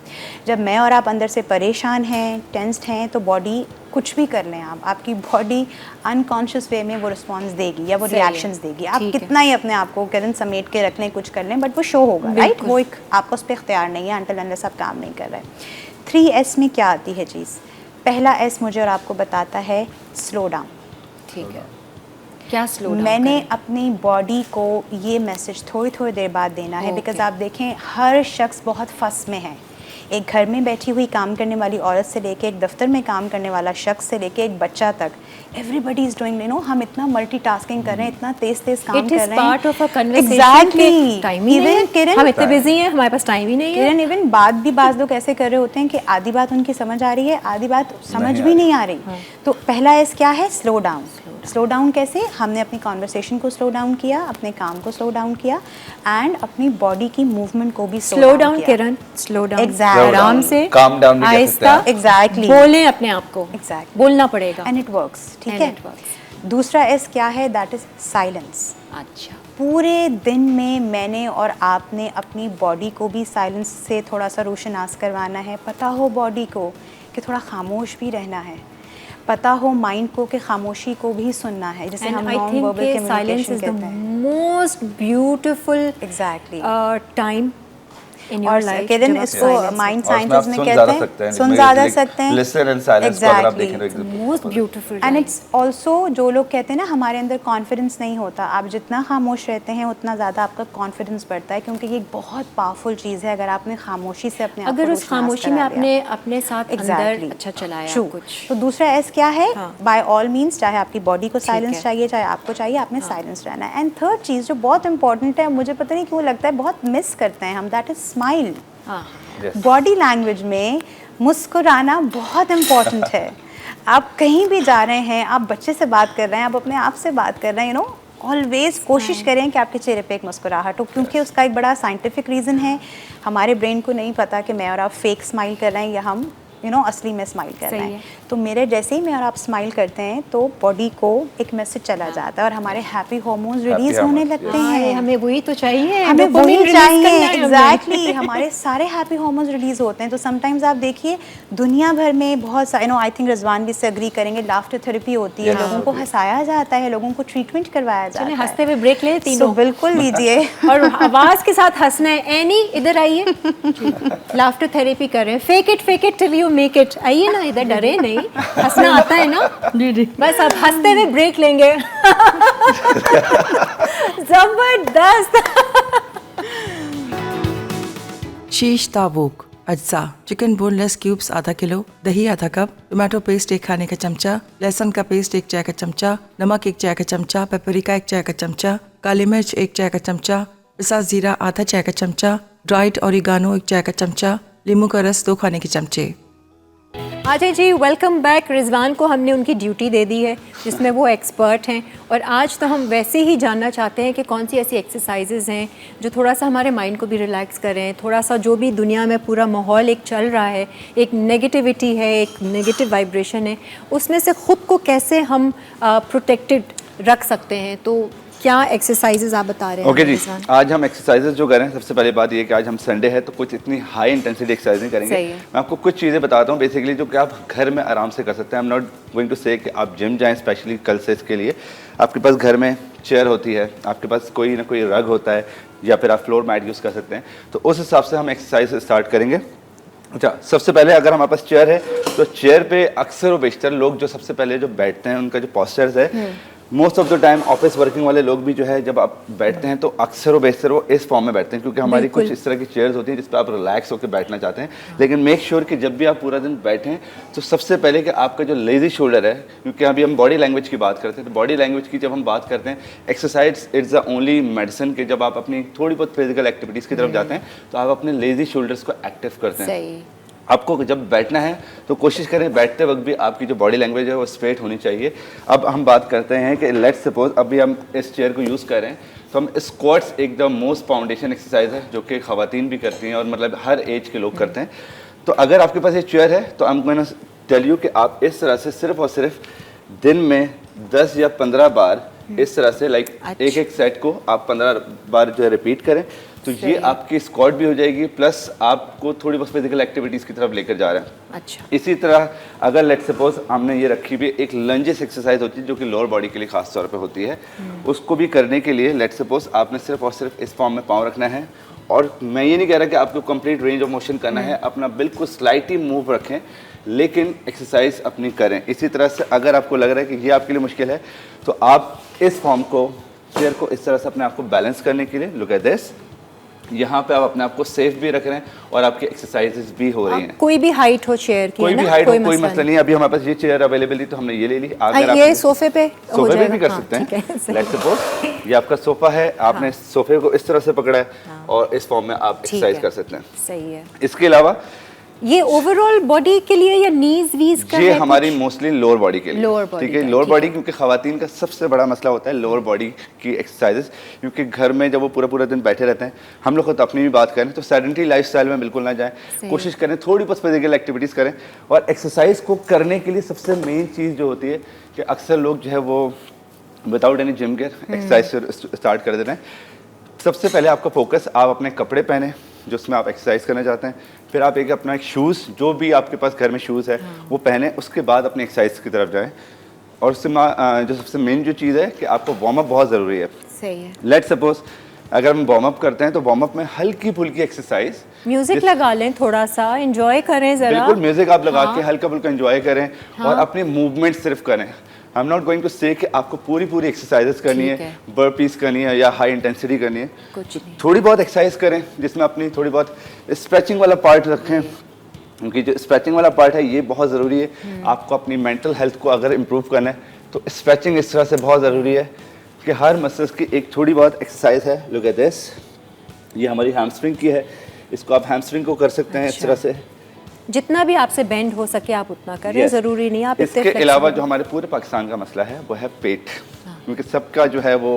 S4: जब मैं और आप अंदर से परेशान हैं, टेंस्ड हैं, तो बॉडी कुछ भी कर लें आप, आपकी बॉडी अनकॉन्शियस वे में वो रिस्पांस देगी या वो
S1: सही है।
S4: रिएक्शंस देगी। आप
S1: ठीक है।
S4: कितना ही अपने आप को करंट समेट के रख लें, कुछ कर लें, बट वो शो होगा, राइट? वो एक आपको उस पर इख्तियार नहीं है अनटिल अनलेस आप काम नहीं कर रहे। 3S में क्या आती है चीज़? पहला S मुझे और आपको बताता है स्लो डाउन।
S1: ठीक है, क्या स्लो डाउन
S4: मैंने
S1: करें?
S4: अपनी बॉडी को ये मैसेज थोड़ी थोड़ी देर बाद देना है,
S1: Okay.
S4: बिकॉज आप देखें हर शख्स बहुत फंस में है। एक घर में बैठी हुई काम करने वाली औरत से लेके एक दफ्तर में काम करने वाला शख्स से लेके एक बच्चा तक, everybody is doing, you know, हम इतना मल्टीटास्किंग कर रहे हैं, इतना तेज तेज काम
S1: It
S4: कर
S1: is
S4: रहे हैं।
S1: part of a conversation
S4: Exactly.
S1: के टाइम ही नहीं
S4: Even
S1: है।
S4: किरण,
S1: हम इतने बिजी हैं, हमारे पास टाइम ही नहीं है।
S4: किरण इवन बात भी बाज लोग ऐसे कर रहे होते हैं कि आधी बात उनकी समझ आ रही है, आधी बात समझ भी नहीं आ रही। तो पहला एस क्या है? Slow down. स्लो डाउन कैसे? हमने अपनी कॉन्वर्सेशन को स्लो डाउन किया, अपने काम को स्लो डाउन किया, एंड अपनी बॉडी की मूवमेंट को भी
S1: स्लो डाउन किरण, स्लो डाउन,
S4: Exactly.
S1: आराम से,
S5: Calm down भी कह सकते
S1: आहिस्ता,
S5: हैं आप।
S4: Exactly.
S1: बोलें अपने आप को,
S4: Exactly.
S1: बोलना पड़ेगा।
S4: एंड इट वर्क्स, ठीक
S1: And
S4: है।
S1: it works.
S4: दूसरा एस क्या है? That is silence.
S1: अच्छा,
S4: पूरे दिन में मैंने और आपने अपनी बॉडी को भी साइलेंस से थोड़ा सा रोशनास करवाना है। पता हो बॉडी को कि थोड़ा खामोश भी रहना है, पता हो माइंड को कि खामोशी को भी सुनना है, जिसे
S1: and
S4: हम
S1: I
S4: नॉन
S1: think
S4: वर्बल
S1: कि silence
S4: कम्युनिकेशन
S1: is the
S4: कहते हैं।
S1: most beautiful
S4: exactly.
S1: time in your
S4: और
S1: life।
S4: किरण
S1: जब आप
S4: इसको
S1: silence
S4: माइंड
S5: और उसमें आप
S4: साइंसेस में
S5: सुन
S4: कहते
S5: ज़्यादा
S4: हैं,
S5: सकते हैं,
S4: सुन ज़्यादा सकते हैं।
S5: लिसन एंड साइलेंस को अगर आप देखें तो
S4: Exactly.
S5: एकदम
S1: most beautiful
S4: and
S1: time।
S4: It's also, जो लोग कहते हैं ना हमारे अंदर कॉन्फिडेंस नहीं होता, आप जितना खामोश रहते हैं उतना ज़्यादा आपका कॉन्फिडेंस बढ़ता है, क्योंकि ये एक बहुत पावरफुल चीज़ है। अगर आपने खामोशी से अपने आप को
S1: अगर उस
S4: रोशनास
S1: खामोशी में
S4: करा
S1: आपने
S4: लिया।
S1: अपने साथ
S4: Exactly.
S1: अंदर अच्छा चलाया
S4: True.
S1: कुछ।
S4: तो दूसरा एस क्या है?
S1: हाँ।
S4: बाय ऑल मीन्स, चाहे आपकी बॉडी को
S1: है।
S4: साइलेंस चाहिए, चाहे आपको चाहिए, आपने साइलेंस रहना है। एंड थर्ड चीज़ जो बहुत इंपॉर्टेंट है, मुझे पता नहीं क्यों लगता है बहुत मिस करते हैं हम, दैट इज स्माइल।
S1: हाँ,
S5: Yes.
S4: बॉडी लैंग्वेज में मुस्कुराना बहुत इम्पॉर्टेंट है। आप कहीं भी जा रहे हैं, आप बच्चे से बात कर रहे हैं, आप अपने आप से बात कर रहे हैं, यू नो, ऑलवेज कोशिश करें कि आपके चेहरे पे एक मुस्कुराहट हो, क्योंकि उसका एक बड़ा साइंटिफिक रीज़न है। हमारे ब्रेन को नहीं पता कि मैं और आप फेक स्माइल कर रहे हैं या हम असली में स्माइल कर रहे
S1: सही
S4: हैं।
S1: है।
S4: तो मेरे जैसे ही मैं और आप स्माइल करते हैं तो बॉडी को एक मैसेज चला जाता है और हमारे हैप्पी हार्मोन्स रिलीज होने
S5: hormones,
S4: लगते
S1: हाँ,
S4: हैं।
S1: हमें वही तो चाहिए,
S4: हमें
S1: dopamine
S4: वही
S1: release
S4: चाहिए,
S1: करना है हमें।
S4: एग्जैक्टली। हमारे सारे हैप्पी हार्मोन्स रिलीज होते हैं। तो समटाइम्स आप देखिए दुनिया भर में बहुत सारे, आई थिंक रिजवान भी से एग्री करेंगे, लाफ्टर थेरेपी होती है, लोगों को हंसाया जाता है, लोगों को ट्रीटमेंट करवाया जाता
S1: चलिए
S4: है।
S1: हंसते हुए ब्रेक ले
S4: तो
S1: तीनों।
S4: बिल्कुल लीजिए।
S1: और आवाज के साथ हंसना है। एनी इधर आइए, लाफ्टर थेरेपी कर रहे हैं। Fake it till you make it. आइए ना इधर, डरे नहीं, हंसना आता है ना। जी। बस अब हंसते हुए ब्रेक लेंगे। जबरदस्त।
S3: शीश ताबूक अज्जा चिकन बोनलेस क्यूब्स आधा किलो, दही आधा कप, टोमेटो पेस्ट 1 खाने का चमचा, लहसुन का पेस्ट 1 चाय का चमचा, नमक 1 चाय का चमचा, पेपरिका 1 चाय का चमचा, काली मिर्च 1 चाय का चमचा, पिसा जीरा आधा चाय का चमचा, ड्राइड ऑरिगानो 1 चाय का चमचा, नींबू का रस 2 खाने के चमचे।
S1: Ajay ji welcome back. रिजवान को हमने उनकी ड्यूटी दे दी है जिसमें वो एक्सपर्ट हैं, और आज तो हम वैसे ही जानना चाहते हैं कि कौन सी ऐसी एक्सरसाइजेज हैं जो थोड़ा सा हमारे माइंड को भी रिलैक्स करें, थोड़ा सा जो भी दुनिया में पूरा माहौल एक चल रहा है, एक नेगेटिविटी है, एक नेगेटिव वाइब्रेशन है, उसमें से ख़ुद को कैसे हम प्रोटेक्टेड रख सकते हैं। तो क्या एक्सरसाइजेज आप बता रहे हैं?
S5: ओके जी,
S1: रिजवान?
S5: आज हम एक्सरसाइजेज जो करें, सबसे पहले बात ये है कि आज हम संडे है तो कुछ इतनी हाई इंटेंसिटी एक्सरसाइज नहीं करेंगे।
S1: सही है।
S5: मैं आपको कुछ चीज़ें बताता हूँ बेसिकली जो कि आप घर में आराम से कर सकते हैं। I am not going to say कि आप जिम जाएं स्पेशली कल से इसके लिए। आपके पास घर में चेयर होती है, आपके पास कोई ना कोई रग होता है, या फिर आप फ्लोर मैट यूज़ कर सकते हैं। तो उस हिसाब से हम एक्सरसाइज स्टार्ट करेंगे। अच्छा, सबसे पहले अगर हमारे पास चेयर है तो चेयर पे अक्सर व बेशतर लोग जो सबसे पहले जो बैठते हैं उनका जो पॉस्चर्स है most of the time office working वाले लोग भी जो है जब आप बैठते हैं तो अक्सर व बेशतर वो इस फॉर्म में बैठते हैं, क्योंकि हमारी कुछ इस तरह की चेयर्स होती हैं जिस पर आप रिलैक्स होकर बैठना चाहते हैं। लेकिन मेक श्योर कि जब भी आप पूरा दिन बैठें तो सबसे पहले कि आपका जो लेजी शोल्डर है, क्योंकि अभी हम बॉडी लैंग्वेज की बात करते हैं, तो बॉडी लैंग्वेज की जब हम बात करते हैं, exercise it's the only medicine कि जब आप अपनी थोड़ी बहुत फिजिकल एक्टिविटीज़ की तरफ जाते हैं तो आप अपने लेजी शोल्डर्स को एक्टिव करते हैं।
S1: सही।
S5: आपको जब बैठना है तो कोशिश करें बैठते वक्त भी आपकी जो बॉडी लैंग्वेज है वो स्ट्रेट होनी चाहिए। अब हम बात करते हैं कि लेट्स सपोज अभी हम इस चेयर को यूज़ कर रहे हैं तो हम स्क्वाट्स एक द मोस्ट फाउंडेशन एक्सरसाइज है जो कि ख़वातीन भी करती हैं और मतलब हर एज के लोग करते हैं। तो अगर आपके पास ये चेयर है तो I'm gonna tell you कि आप इस तरह से सिर्फ और सिर्फ दिन में 10 या 15 बार इस तरह से लाइक एक एक सेट को आप 15 बार जो है रिपीट करें तो ये आपकी स्क्वाट भी हो जाएगी, प्लस आपको थोड़ी बहुत फिजिकल एक्टिविटीज़ की तरफ लेकर जा रहे हैं।
S1: अच्छा।
S5: इसी तरह अगर लेट्स सपोज हमने ये रखी भी एक लंजेस एक्सरसाइज होती है जो कि लोअर बॉडी के लिए खास तौर पे होती है, उसको भी करने के लिए लेट्स सपोज आपने सिर्फ और सिर्फ इस फॉर्म में पाँव रखना है। और मैं ये नहीं कह रहा कि आपको कंप्लीट रेंज ऑफ मोशन करना है, अपना बिल्कुल स्लाइटली मूव रखें लेकिन एक्सरसाइज अपनी करें। इसी तरह से अगर आपको लग रहा है कि ये आपके लिए मुश्किल है तो आप इस फॉर्म को चेयर को इस तरह से अपने आप को बैलेंस करने के लिए लुक एट दिस, यहाँ पे आप अपने आप को सेफ भी रख रहे हैं और आपकी एक्सरसाइजेज भी हो रही हैं।
S1: कोई भी हाइट हो चेयर की,
S5: कोई भी हाइट हो, कोई मसला नहीं। अभी हमारे पास ये चेयर अवेलेबल थी तो हमने ये ले ली। अगर
S1: ये सोफे पे हो
S5: सोफे पे
S1: जाएगा,
S5: भी कर
S1: हाँ,
S5: सकते
S1: ठीक है,
S5: हैं।
S1: सही।
S5: लेट्स सपोज ये आपका सोफा है, आपने सोफे को इस तरह से पकड़ा है और इस फॉर्म में आप
S1: ठीक
S5: एक्सरसाइज
S1: है।
S5: कर सकते हैं।
S1: सही है।
S5: इसके अलावा
S1: ये ओवरऑल बॉडी के लिए या नीज वीज का
S5: ये
S1: है
S5: हमारी
S1: कुछ?
S5: मोस्टली लोअर बॉडी के लिए,
S1: Lower body
S5: ठीक है।
S1: का,
S5: लोअर
S1: ठीक
S5: बॉडी
S1: है।
S5: क्योंकि खवातीन का सबसे बड़ा मसला होता है लोअर बॉडी की एक्सरसाइजेस, क्योंकि घर में जब वो पूरा पूरा दिन बैठे रहते हैं, हम लोग खुद अपनी भी बात करें तो सेडेंटरी लाइफस्टाइल में बिल्कुल ना जाएं, कोशिश करें थोड़ी बहुत फिजिकल एक्टिविटीज़ करें। और एक्सरसाइज को करने के लिए सबसे मेन चीज़ जो होती है कि अक्सर लोग जो है वो without any gym care exercise start कर देते हैं। सबसे पहले आपका फोकस, आप अपने कपड़े पहने जिसमें आप एक्सरसाइज करना चाहते हैं, फिर आप एक अपना एक शूज़ जो भी आपके पास घर में शूज़ है वो पहने, उसके बाद अपनी एक्सरसाइज की तरफ जाएं। और उससे जो सबसे मेन जो चीज़ है कि आपको वार्म अप बहुत ज़रूरी है।
S1: सही है।
S5: लेट्स सपोज अगर हम वार्म अप करते हैं तो वार्म अप में हल्की फुल्की एक्सरसाइज,
S1: म्यूजिक लगा लें, थोड़ा सा एंजॉय करें जरा।
S5: बिल्कुल म्यूजिक आप लगा के हल्का फुल्का एंजॉय करें और अपने मूवमेंट सिर्फ करें। I am not going to say कि आपको पूरी पूरी एक्सरसाइजेस करनी है, बर्पीज करनी है या हाई इंटेंसिटी करनी है।
S1: कुछ नहीं,
S5: थोड़ी बहुत एक्सरसाइज करें जिसमें अपनी थोड़ी बहुत स्ट्रेचिंग वाला पार्ट रखें, क्योंकि जो स्ट्रेचिंग वाला पार्ट है ये बहुत ज़रूरी है। आपको अपनी मेंटल हेल्थ को अगर इम्प्रूव करना है तो स्ट्रेचिंग इस तरह से बहुत ज़रूरी है कि हर मसल्स की एक थोड़ी बहुत एक्सरसाइज है। लुक एट दिस, ये हमारी हैमस्ट्रिंग की है, इसको आप हैमस्ट्रिंग को कर सकते हैं इस तरह से।
S1: जितना भी आपसे बेंड हो सके आप उतना करें,
S5: Yes.
S1: जरूरी नहीं आप इतने
S5: इसके अलावा
S1: flexible
S5: जो हमारे पूरे पाकिस्तान का मसला है वो है पेट, क्योंकि सबका जो है वो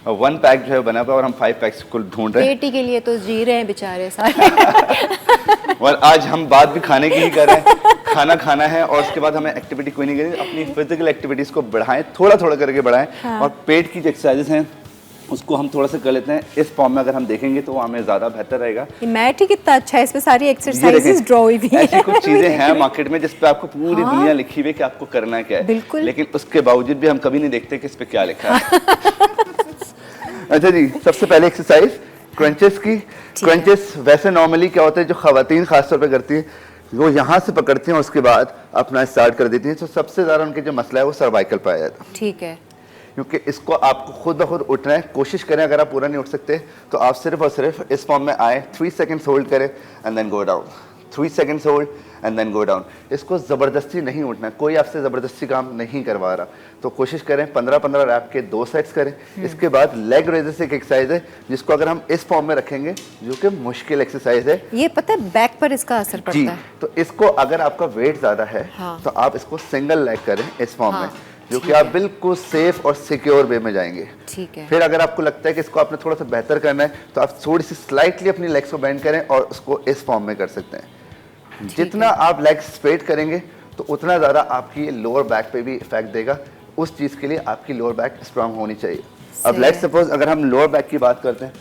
S5: 1 पैक जो है बना हुआ और हम 5 पैक्स को ढूंढ रहे हैं।
S1: पेटी के लिए तो जी रहे हैं बेचारे सारे।
S5: और आज हम बात भी खाने की ही कर रहे हैं। खाना खाना है और उसके बाद हमें एक्टिविटी कोई नहीं करनी, अपनी फिजिकल एक्टिविटीज़ को बढ़ाएं, थोड़ा थोड़ा करके बढ़ाएं। और पेट की जो एक्सरसाइजेस हैं उसको हम थोड़ा सा कर लेते हैं इस फॉर्म में। अगर हम देखेंगे तो हमें ज़्यादा बेहतर रहेगा।
S1: ये मैट ही कितना अच्छा है, इसमें सारी
S5: ये
S1: एक्सरसाइजेस
S5: देखें,
S1: ड्रॉ हुई हुई
S5: ऐसी कुछ चीज़ें हैं
S1: हैं
S5: मार्केट में जिस पे आपको पूरी दुनिया लिखी हुई है कि आपको करना क्या है,
S1: बिल्कुल।
S5: लेकिन उसके बावजूद भी हम कभी नहीं देखते कि इस पे क्या लिखा है। अच्छा जी, सबसे पहले एक्सरसाइज क्रंचेस की। क्रंचेस वैसे नॉर्मली क्या होता है जो खवातीन खासतौर पे करती है, वो यहाँ से पकड़ती हैं उसके बाद अपना स्टार्ट कर देती हैं। तो सबसे ज़्यादा उनके जो मसला है वो सर्वाइकल पाया जाता है,
S1: ठीक है।
S5: क्योंकि इसको आपको खुद ब खुद उठना है। कोशिश करें, अगर आप पूरा नहीं उठ सकते तो आप सिर्फ और सिर्फ इस फॉर्म में आए, 3 सेकंड्स होल्ड करें and then go down, 3 seconds hold and then go down. इसको ज़बरदस्ती नहीं उठना है, कोई आपसे ज़बरदस्ती काम नहीं करवा रहा। तो कोशिश करें 15-15 रैप के 2 सेट्स करें। इसके बाद लेग रेजर्स एक एक्सरसाइज है जिसको अगर हम इस फॉर्म में रखेंगे, जो कि मुश्किल एक्सरसाइज है।
S1: ये पता है बैक पर इसका असर
S5: जी,
S1: पड़ता है।
S5: तो इसको अगर आपका वेट ज़्यादा है तो आप इसको सिंगल लेग करें इस फॉर्म में, जो कि आप बिल्कुल सेफ और सिक्योर वे में जाएंगे।
S1: ठीक है।
S5: फिर अगर आपको लगता है कि इसको आपने थोड़ा सा बेहतर करना है तो आप थोड़ी सी स्लाइटली अपनी लेग्स को बेंड करें और उसको इस फॉर्म में कर सकते हैं। जितना आप लेग्स स्ट्रेट करेंगे तो उतना ज़्यादा आपकी लोअर बैक पे भी इफेक्ट देगा। उस चीज़ के लिए आपकी लोअर बैक स्ट्रांग होनी चाहिए। अब लेट्स सपोज अगर हम लोअर बैक की बात करते हैं,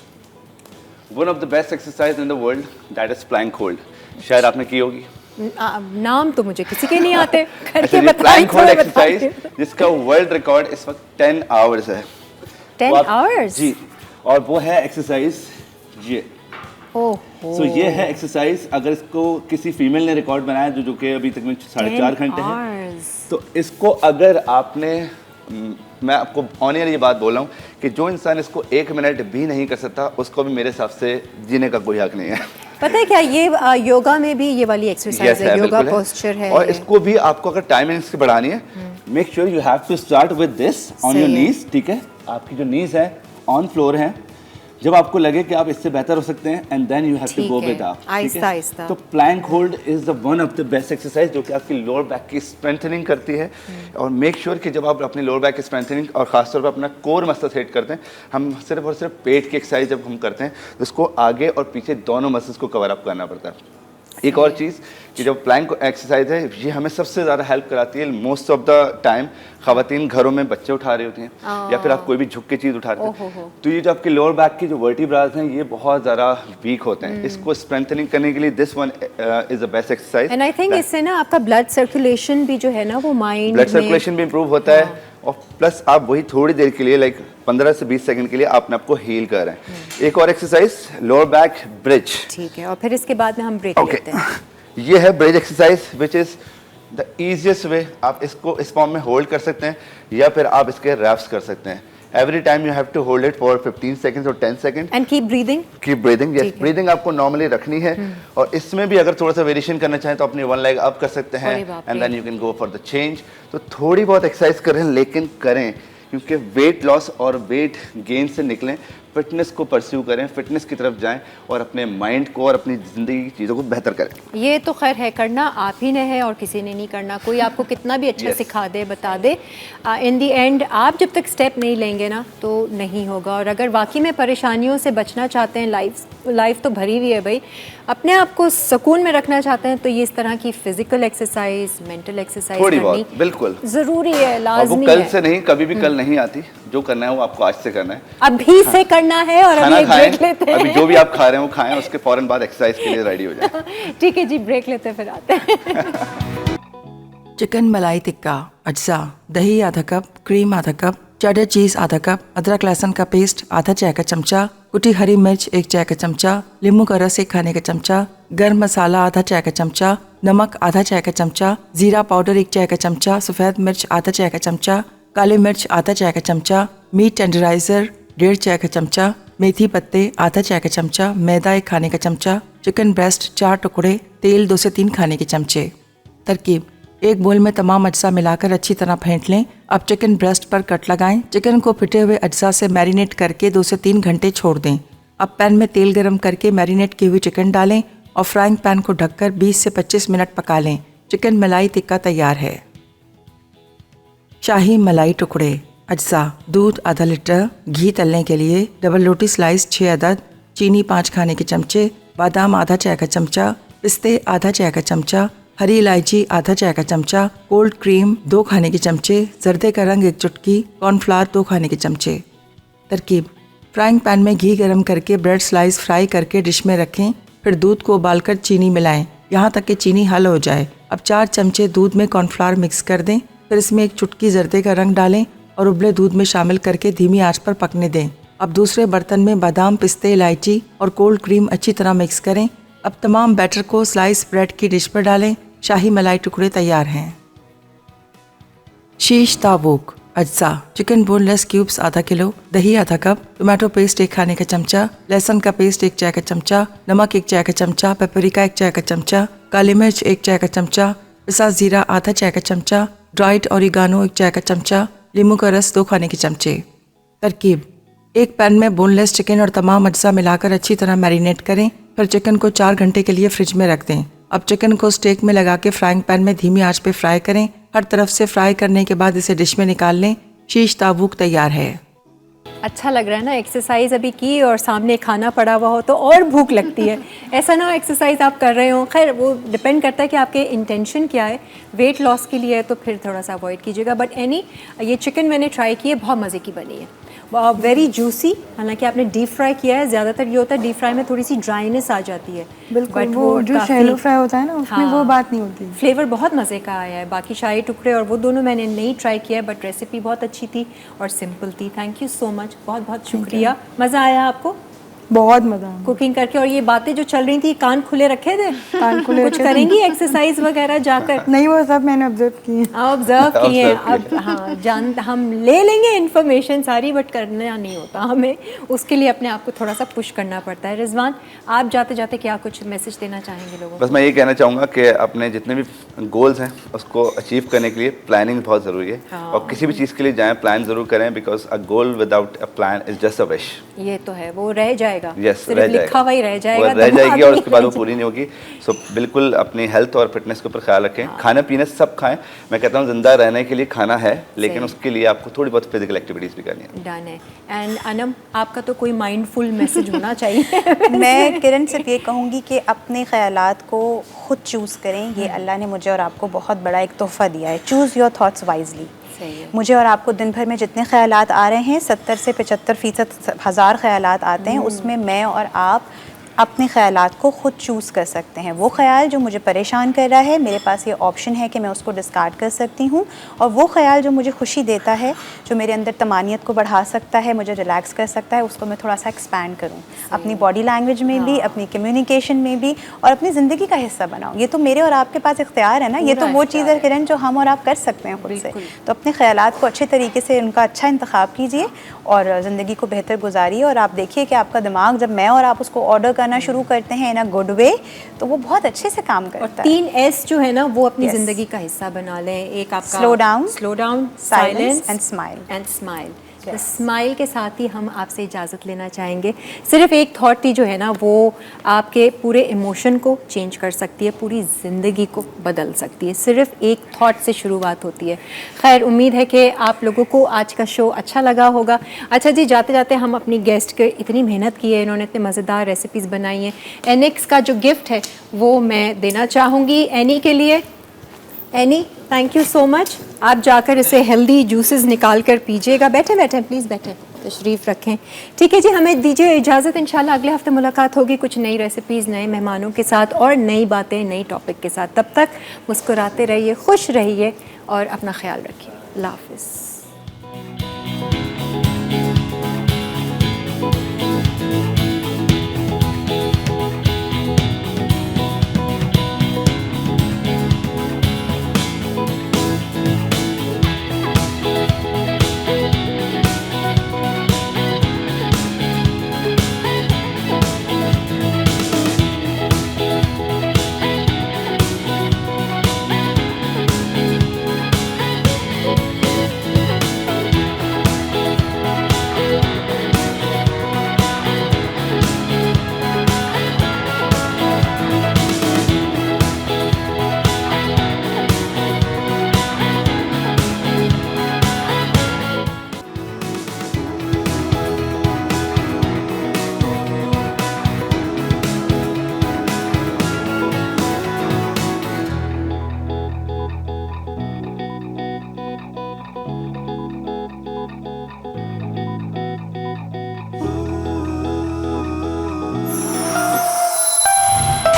S5: one of the best exercise in the world that is plank hold. शायद आपने की होगी।
S1: नाम तो मुझे किसी के नहीं आते, करके
S5: प्लैंक
S1: बताइए
S5: होल्ड एक्सरसाइज जिसका वर्ल्ड रिकॉर्ड इस वक्त 10 आवर्स है।
S1: 10 आवर्स
S5: जी, और वो है एक्सरसाइज ये।
S1: ओहो।
S5: सो ये है एक्सरसाइज, अगर इसको किसी फीमेल ने रिकॉर्ड बनाया जो कि अभी तक में 4.5 घंटे है, तो इसको अगर आपने मैं आपको ऑन एयर ये बात बोल रहा हूँ कि जो इंसान इसको 1 मिनट भी नहीं कर सकता उसको भी मेरे हिसाब से जीने का कोई हक नहीं है।
S1: पता है क्या, ये योगा में भी ये वाली एक्सरसाइज है, योगा पोस्चर है।
S5: और इसको भी आपको अगर टाइमिंग से बढ़ानी है, make sure you have to start with this on your knees, ठीक है? आपकी जो नीज है ऑन फ्लोर है, जब आपको लगे कि आप इससे बेहतर हो सकते हैं and then you have to go with up,
S1: आहिस्ता आहिस्ता।
S5: तो plank hold is the one of the best exercise जो कि आपकी लोअर बैक की स्ट्रेंथनिंग करती है। और मेक श्योर कि जब आप अपनी लोअर बैक की स्ट्रेंथनिंग और खासतौर पर अपना कोर मसल्स हिट करते हैं, हम सिर्फ और सिर्फ पेट की एक्सरसाइज जब हम करते हैं तो इसको आगे और पीछे दोनों मसल्स को कवर अप करना पड़ता है। एक और चीज़ कि जो प्लैंक एक्सरसाइज है ये हमें सबसे ज़्यादा हेल्प कराती है मोस्ट ऑफ द टाइम ख़वातीन घरों में बच्चे उठा रही होती हैं या फिर आप कोई भी झुक के चीज़ उठा रहे हैं, तो ये जो आपके लोअर बैक की जो वर्टिब्रास हैं ये बहुत ज़्यादा वीक होते हैं। इसको स्ट्रेंथनिंग करने के लिए this one is the best exercise.
S1: And I think इससे ना आपका ब्लड सर्कुलेशन भी जो है ना वो माइंड
S5: ब्लड सर्कुलेशन भी इम्प्रूव होता है और प्लस आप वही थोड़ी देर के लिए लाइक 15 से 20 सेकंड के लिए अपने आप को हील कर रहे हैं। एक और एक्सरसाइज लोअर बैक ब्रिज,
S1: ठीक है, और फिर इसके बाद में हम ब्रेक लेते हैं।
S5: ये है bridge exercise which is the easiest way. आप इसको इस फॉर्म में होल्ड कर सकते हैं या फिर आप इसके रैप्स कर सकते हैं। Every time you have to hold it for 15 seconds और 10 second
S1: and keep breathing.
S5: Keep breathing, yes, breathing आपको नॉर्मली रखनी है। और इसमें भी अगर थोड़ा सा वेरिएशन करना चाहें तो अपनी वन लेग अप कर सकते हैं and then you can go for the change. तो थोड़ी बहुत एक्सरसाइज करें लेकिन करें, क्योंकि वेट लॉस और वेट गेन से निकलें, फिटनेस को परस्यू करें, फिटनेस की तरफ जाएं और अपने माइंड को और अपनी ज़िंदगी की चीज़ों को बेहतर करें।
S1: ये तो खैर है, करना आप ही ने है और किसी ने नहीं करना। कोई आपको कितना भी अच्छा सिखा दे, बता दे, इन दी एंड आप जब तक स्टेप नहीं लेंगे ना तो नहीं होगा। और अगर वाकई में परेशानियों से बचना चाहते हैं, लाइफ तो भरी हुई है भाई, अपने आप को सुकून में रखना चाहते हैं तो ये इस तरह की फिजिकल एक्सरसाइज, मेंटल एक्सरसाइज
S5: थोड़ी
S1: करनी
S5: बहुत बिल्कुल
S1: ज़रूरी है, लाजमी
S5: है। वो कल
S1: है।
S5: से नहीं, कभी भी कल नहीं आती। जो करना है वो आपको आज से करना है,
S1: अभी से करना है। और अभी एक ब्रेक लेते हैं।
S5: अभी जो भी आप खा रहे हैं वो खाएं, उसके फौरन बाद एक्सरसाइज के लिए रेडी हो जाए।
S1: ठीक है जी, ब्रेक लेते हैं, फिर आते हैं।
S3: चिकन मलाई टिक्का अज्जा, दही आधा कप, क्रीम आधा कप, चेडर चीज आधा कप, अदरक लहसुन का पेस्ट आधा चाय का चमचा, कुटी हरी मिर्च 1 चाय का चमचा, नींबू का रस 1 खाने का चमचा, गर्म मसाला आधा चाय का चमचा, नमक आधा चाय का चमचा, जीरा पाउडर 1 चाय का चमचा, सफ़ेद मिर्च आधा चाय का चमचा, काली मिर्च आधा चाय का चमचा, मीट टेंडराइजर 1.5 चाय का चमचा, मेथी पत्ते आधा चाय का चमचा, मैदा 1 खाने का चमचा, चिकन ब्रेस्ट 4 टुकड़े, तेल 2 से 3 खाने के चमचे। तरकीब: एक बोल में तमाम अज्जा मिलाकर अच्छी तरह फेंट लें। अब चिकन ब्रेस्ट पर कट लगाएं। चिकन को फिटे हुए अज्जा से मैरिनेट करके 2 से 3 घंटे छोड़ दें। अब पैन में तेल गरम करके मैरिनेट की हुई चिकन डालें और फ्राइंग पैन को ढककर 20 से 25 मिनट पका लें। चिकन मलाई टिक्का तैयार है। शाही मलाई टुकड़े अज्जा, दूध आधा लीटर, घी तलने के लिए डबल रोटी स्लाइस 6 अदद, चीनी 5 खाने के चमचे, बादाम आधा चाय का चमचा, पिस्ते आधा चाय का चमचा, हरी इलायची आधा चाय का चमचा, कोल्ड क्रीम 2 खाने के चमचे, जर्दे का रंग 1 चुटकी, कॉर्नफ्लावर 2 खाने के चमचे। तरकीब: फ्राइंग पैन में घी गरम करके ब्रेड स्लाइस फ्राई करके डिश में रखें। फिर दूध को उबालकर चीनी मिलाएं यहाँ तक कि चीनी हल हो जाए। अब 4 चमचे दूध में कॉर्नफ्लावर मिक्स कर दें। फिर इसमें 1 चुटकी जर्दे का रंग डालें और उबले दूध में शामिल करके धीमी आंच पर पकने दें। अब दूसरे बर्तन में बादाम, पिस्ते, इलायची और कोल्ड क्रीम अच्छी तरह मिक्स करें। अब तमाम बैटर को स्लाइस ब्रेड की डिश पर डालें। शाही मलाई टुकड़े तैयार हैं। शीश ताबूक अज्जा, चिकन बोनलेस क्यूब्स आधा किलो, दही आधा कप, टोमेटो पेस्ट 1 खाने का चमचा, लहसुन का पेस्ट 1 चाय का चमचा, नमक 1 चाय का चमचा, पेपरिका 1 चाय का चमचा, काली मिर्च 1 चाय का चमचा, पिसा जीरा आधा चाय का चमचा, ड्राइड ऑरिगानो 1 चाय का चमचा, नींबू का रस 2 खाने के चमचे। तरकीब: एक पैन में बोनलेस चिकन और तमाम अज्जा मिलाकर अच्छी तरह मैरिनेट करें। फिर चिकन को 4 घंटे के लिए फ्रिज में रख दें। अब चिकन को स्टेक में लगा के फ्राइंग पैन में धीमी आंच पे फ्राई करें। हर तरफ से फ्राई करने के बाद इसे डिश में निकाल लें। शीश ताबूक तैयार है।
S1: अच्छा लग रहा है ना, एक्सरसाइज अभी की और सामने खाना पड़ा हुआ हो तो और भूख लगती है। ऐसा ना हो एक्सरसाइज आप कर रहे हो, खैर वो डिपेंड करता है कि आपके इंटेंशन क्या है। वेट लॉस के लिए है तो फिर थोड़ा सा अवॉइड कीजिएगा। बट ये चिकन मैंने ट्राई की है, बहुत मज़े की बनी है, वेरी जूसी। हालांकि आपने डीप फ्राई किया है, ज़्यादातर ये होता है डीप फ्राई में थोड़ी सी ड्राइनेस आ जाती है।
S2: बिल्कुल,
S1: बट
S2: वो जो शैलो फ्राई होता है ना उसमें वो बात नहीं होती।
S1: फ्लेवर बहुत मज़े का आया है। बाकी शाही टुकड़े और वो दोनों मैंने नहीं ट्राई किया है, बट रेसिपी बहुत अच्छी थी और सिंपल थी। थैंक यू सो मच, बहुत बहुत शुक्रिया। मज़ा आया आपको?
S2: बहुत मज़ा आया।
S1: कुकिंग करके। और ये बातें जो चल रही थी, कान खुले रखे थे?
S2: कान खुले
S1: कुछ
S2: रखे थे।
S1: करेंगी एक्सरसाइज वगैरह जाकर?
S2: नहीं, वो सब मैंने ऑब्जर्व किए।
S1: ऑब्जर्व किए हैं।
S5: Observe
S1: अब हाँ, जान हम ले लेंगे इन्फॉर्मेशन सारी, बट करना नहीं होता हमें, उसके लिए अपने आप को थोड़ा सा पुश करना पड़ता है। रिजवान, आप जाते जाते क्या कुछ मैसेज देना चाहेंगे लोगों को?
S5: बस मैं ये कहना चाहूँगा कि अपने जितने भी गोल्स हैं उसको अचीव करने के लिए प्लानिंग बहुत ज़रूरी है। और किसी भी चीज़ के लिए जाएं, प्लान ज़रूर करें, because a goal without a plan is just a wish.
S1: ये तो है, वो रह जाएगा।
S5: यस,
S1: सिर्फ लिखा हुआ ही रह जाएगा,
S5: वो रह
S1: दिमाग
S5: जाएगी और
S1: में
S5: उसके बाद वो
S1: नहीं
S5: पूरी नहीं होगी। सो बिल्कुल अपनी हेल्थ और फिटनेस के ऊपर ख्याल रखें। खाने पीने सब खाएं। मैं कहता हूँ जिंदा रहने के लिए खाना है, लेकिन
S1: सही।
S5: उसके लिए आपको थोड़ी बहुत फिजिकल एक्टिविटीज़ भी करनी है।
S1: डन है। एंड अनम, आपका तो कोई माइंडफुल मैसेज होना चाहिए।
S4: मैं किरण सिर्फ ये कहूँगी कि अपने ख्यालात को खुद चूज़ करें। ये अल्लाह ने मुझे और आपको बहुत बड़ा एक तोहफ़ा दिया है। Choose your thoughts wisely.
S1: सही है।
S4: मुझे और आपको दिन भर में जितने ख्यालात आ रहे हैं, 70 से 75% हज़ार ख्यालात आते हैं, उसमें मैं और आप अपने ख्यालात को खुद चूज़ कर सकते हैं। वो ख्याल जो मुझे परेशान कर रहा है, मेरे पास ये ऑप्शन है कि मैं उसको डिस्कार्ड कर सकती हूँ, और वो ख्याल जो मुझे खुशी देता है, जो मेरे अंदर तमानियत को बढ़ा सकता है, मुझे रिलैक्स कर सकता है, उसको मैं थोड़ा सा एक्सपैंड करूँ अपनी बॉडी लैंग्वेज में भी, अपनी कम्युनिकेशन में भी, और अपनी ज़िंदगी का हिस्सा बनाऊँ। ये तो मेरे और आपके पास इख्तियार है ना, ये तो वो चीज़ है किरण जो हम और आप कर सकते हैं खुद से। तो अपने ख्यालात को अच्छे तरीके से उनका अच्छा इंतखाब कीजिए और ज़िंदगी को बेहतर गुजारिए। और आप देखिए कि आपका दिमाग, जब मैं और आप उसको ऑर्डर करना शुरू करते हैं इन अ गुड वे, तो वो बहुत अच्छे से काम करता है।
S1: 3 S जो है ना, वो अपनी
S4: Yes.
S1: ज़िंदगी का हिस्सा बना लें। एक आपका
S4: Slow down,
S1: slow down,
S4: silence and smile.
S1: And smile.
S4: Yes.
S1: Smile के साथ ही हम आपसे इजाज़त लेना चाहेंगे। सिर्फ एक थॉट ही जो है ना, वो आपके पूरे इमोशन को चेंज कर सकती है, पूरी ज़िंदगी को बदल सकती है। सिर्फ एक थॉट से शुरुआत होती है। खैर, उम्मीद है कि आप लोगों को आज का शो अच्छा लगा होगा। अच्छा जी, जाते जाते हम अपनी गेस्ट के, इतनी मेहनत की है इन्होंने, इतने मज़ेदार रेसिपीज़ बनाई हैं, एनिक्स का जो गिफ्ट है वो मैं देना चाहूँगी एनी के लिए। Any, thank you so much. आप जाकर इसे हेल्दी जूसेस निकाल कर पीजिएगा। बैठे बैठे प्लीज़, बैठे, तशरीफ़ रखें। ठीक है जी, हमें दीजिए इजाज़त। इंशाल्लाह अगले हफ्ते मुलाकात होगी कुछ नई रेसिपीज़, नए मेहमानों के साथ और नई बातें, नई टॉपिक के साथ। तब तक मुस्कुराते रहिए, खुश रहिए और अपना ख्याल रखिए। अल्लाह हाफ़िज़।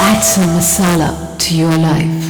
S6: Add some masala to your life.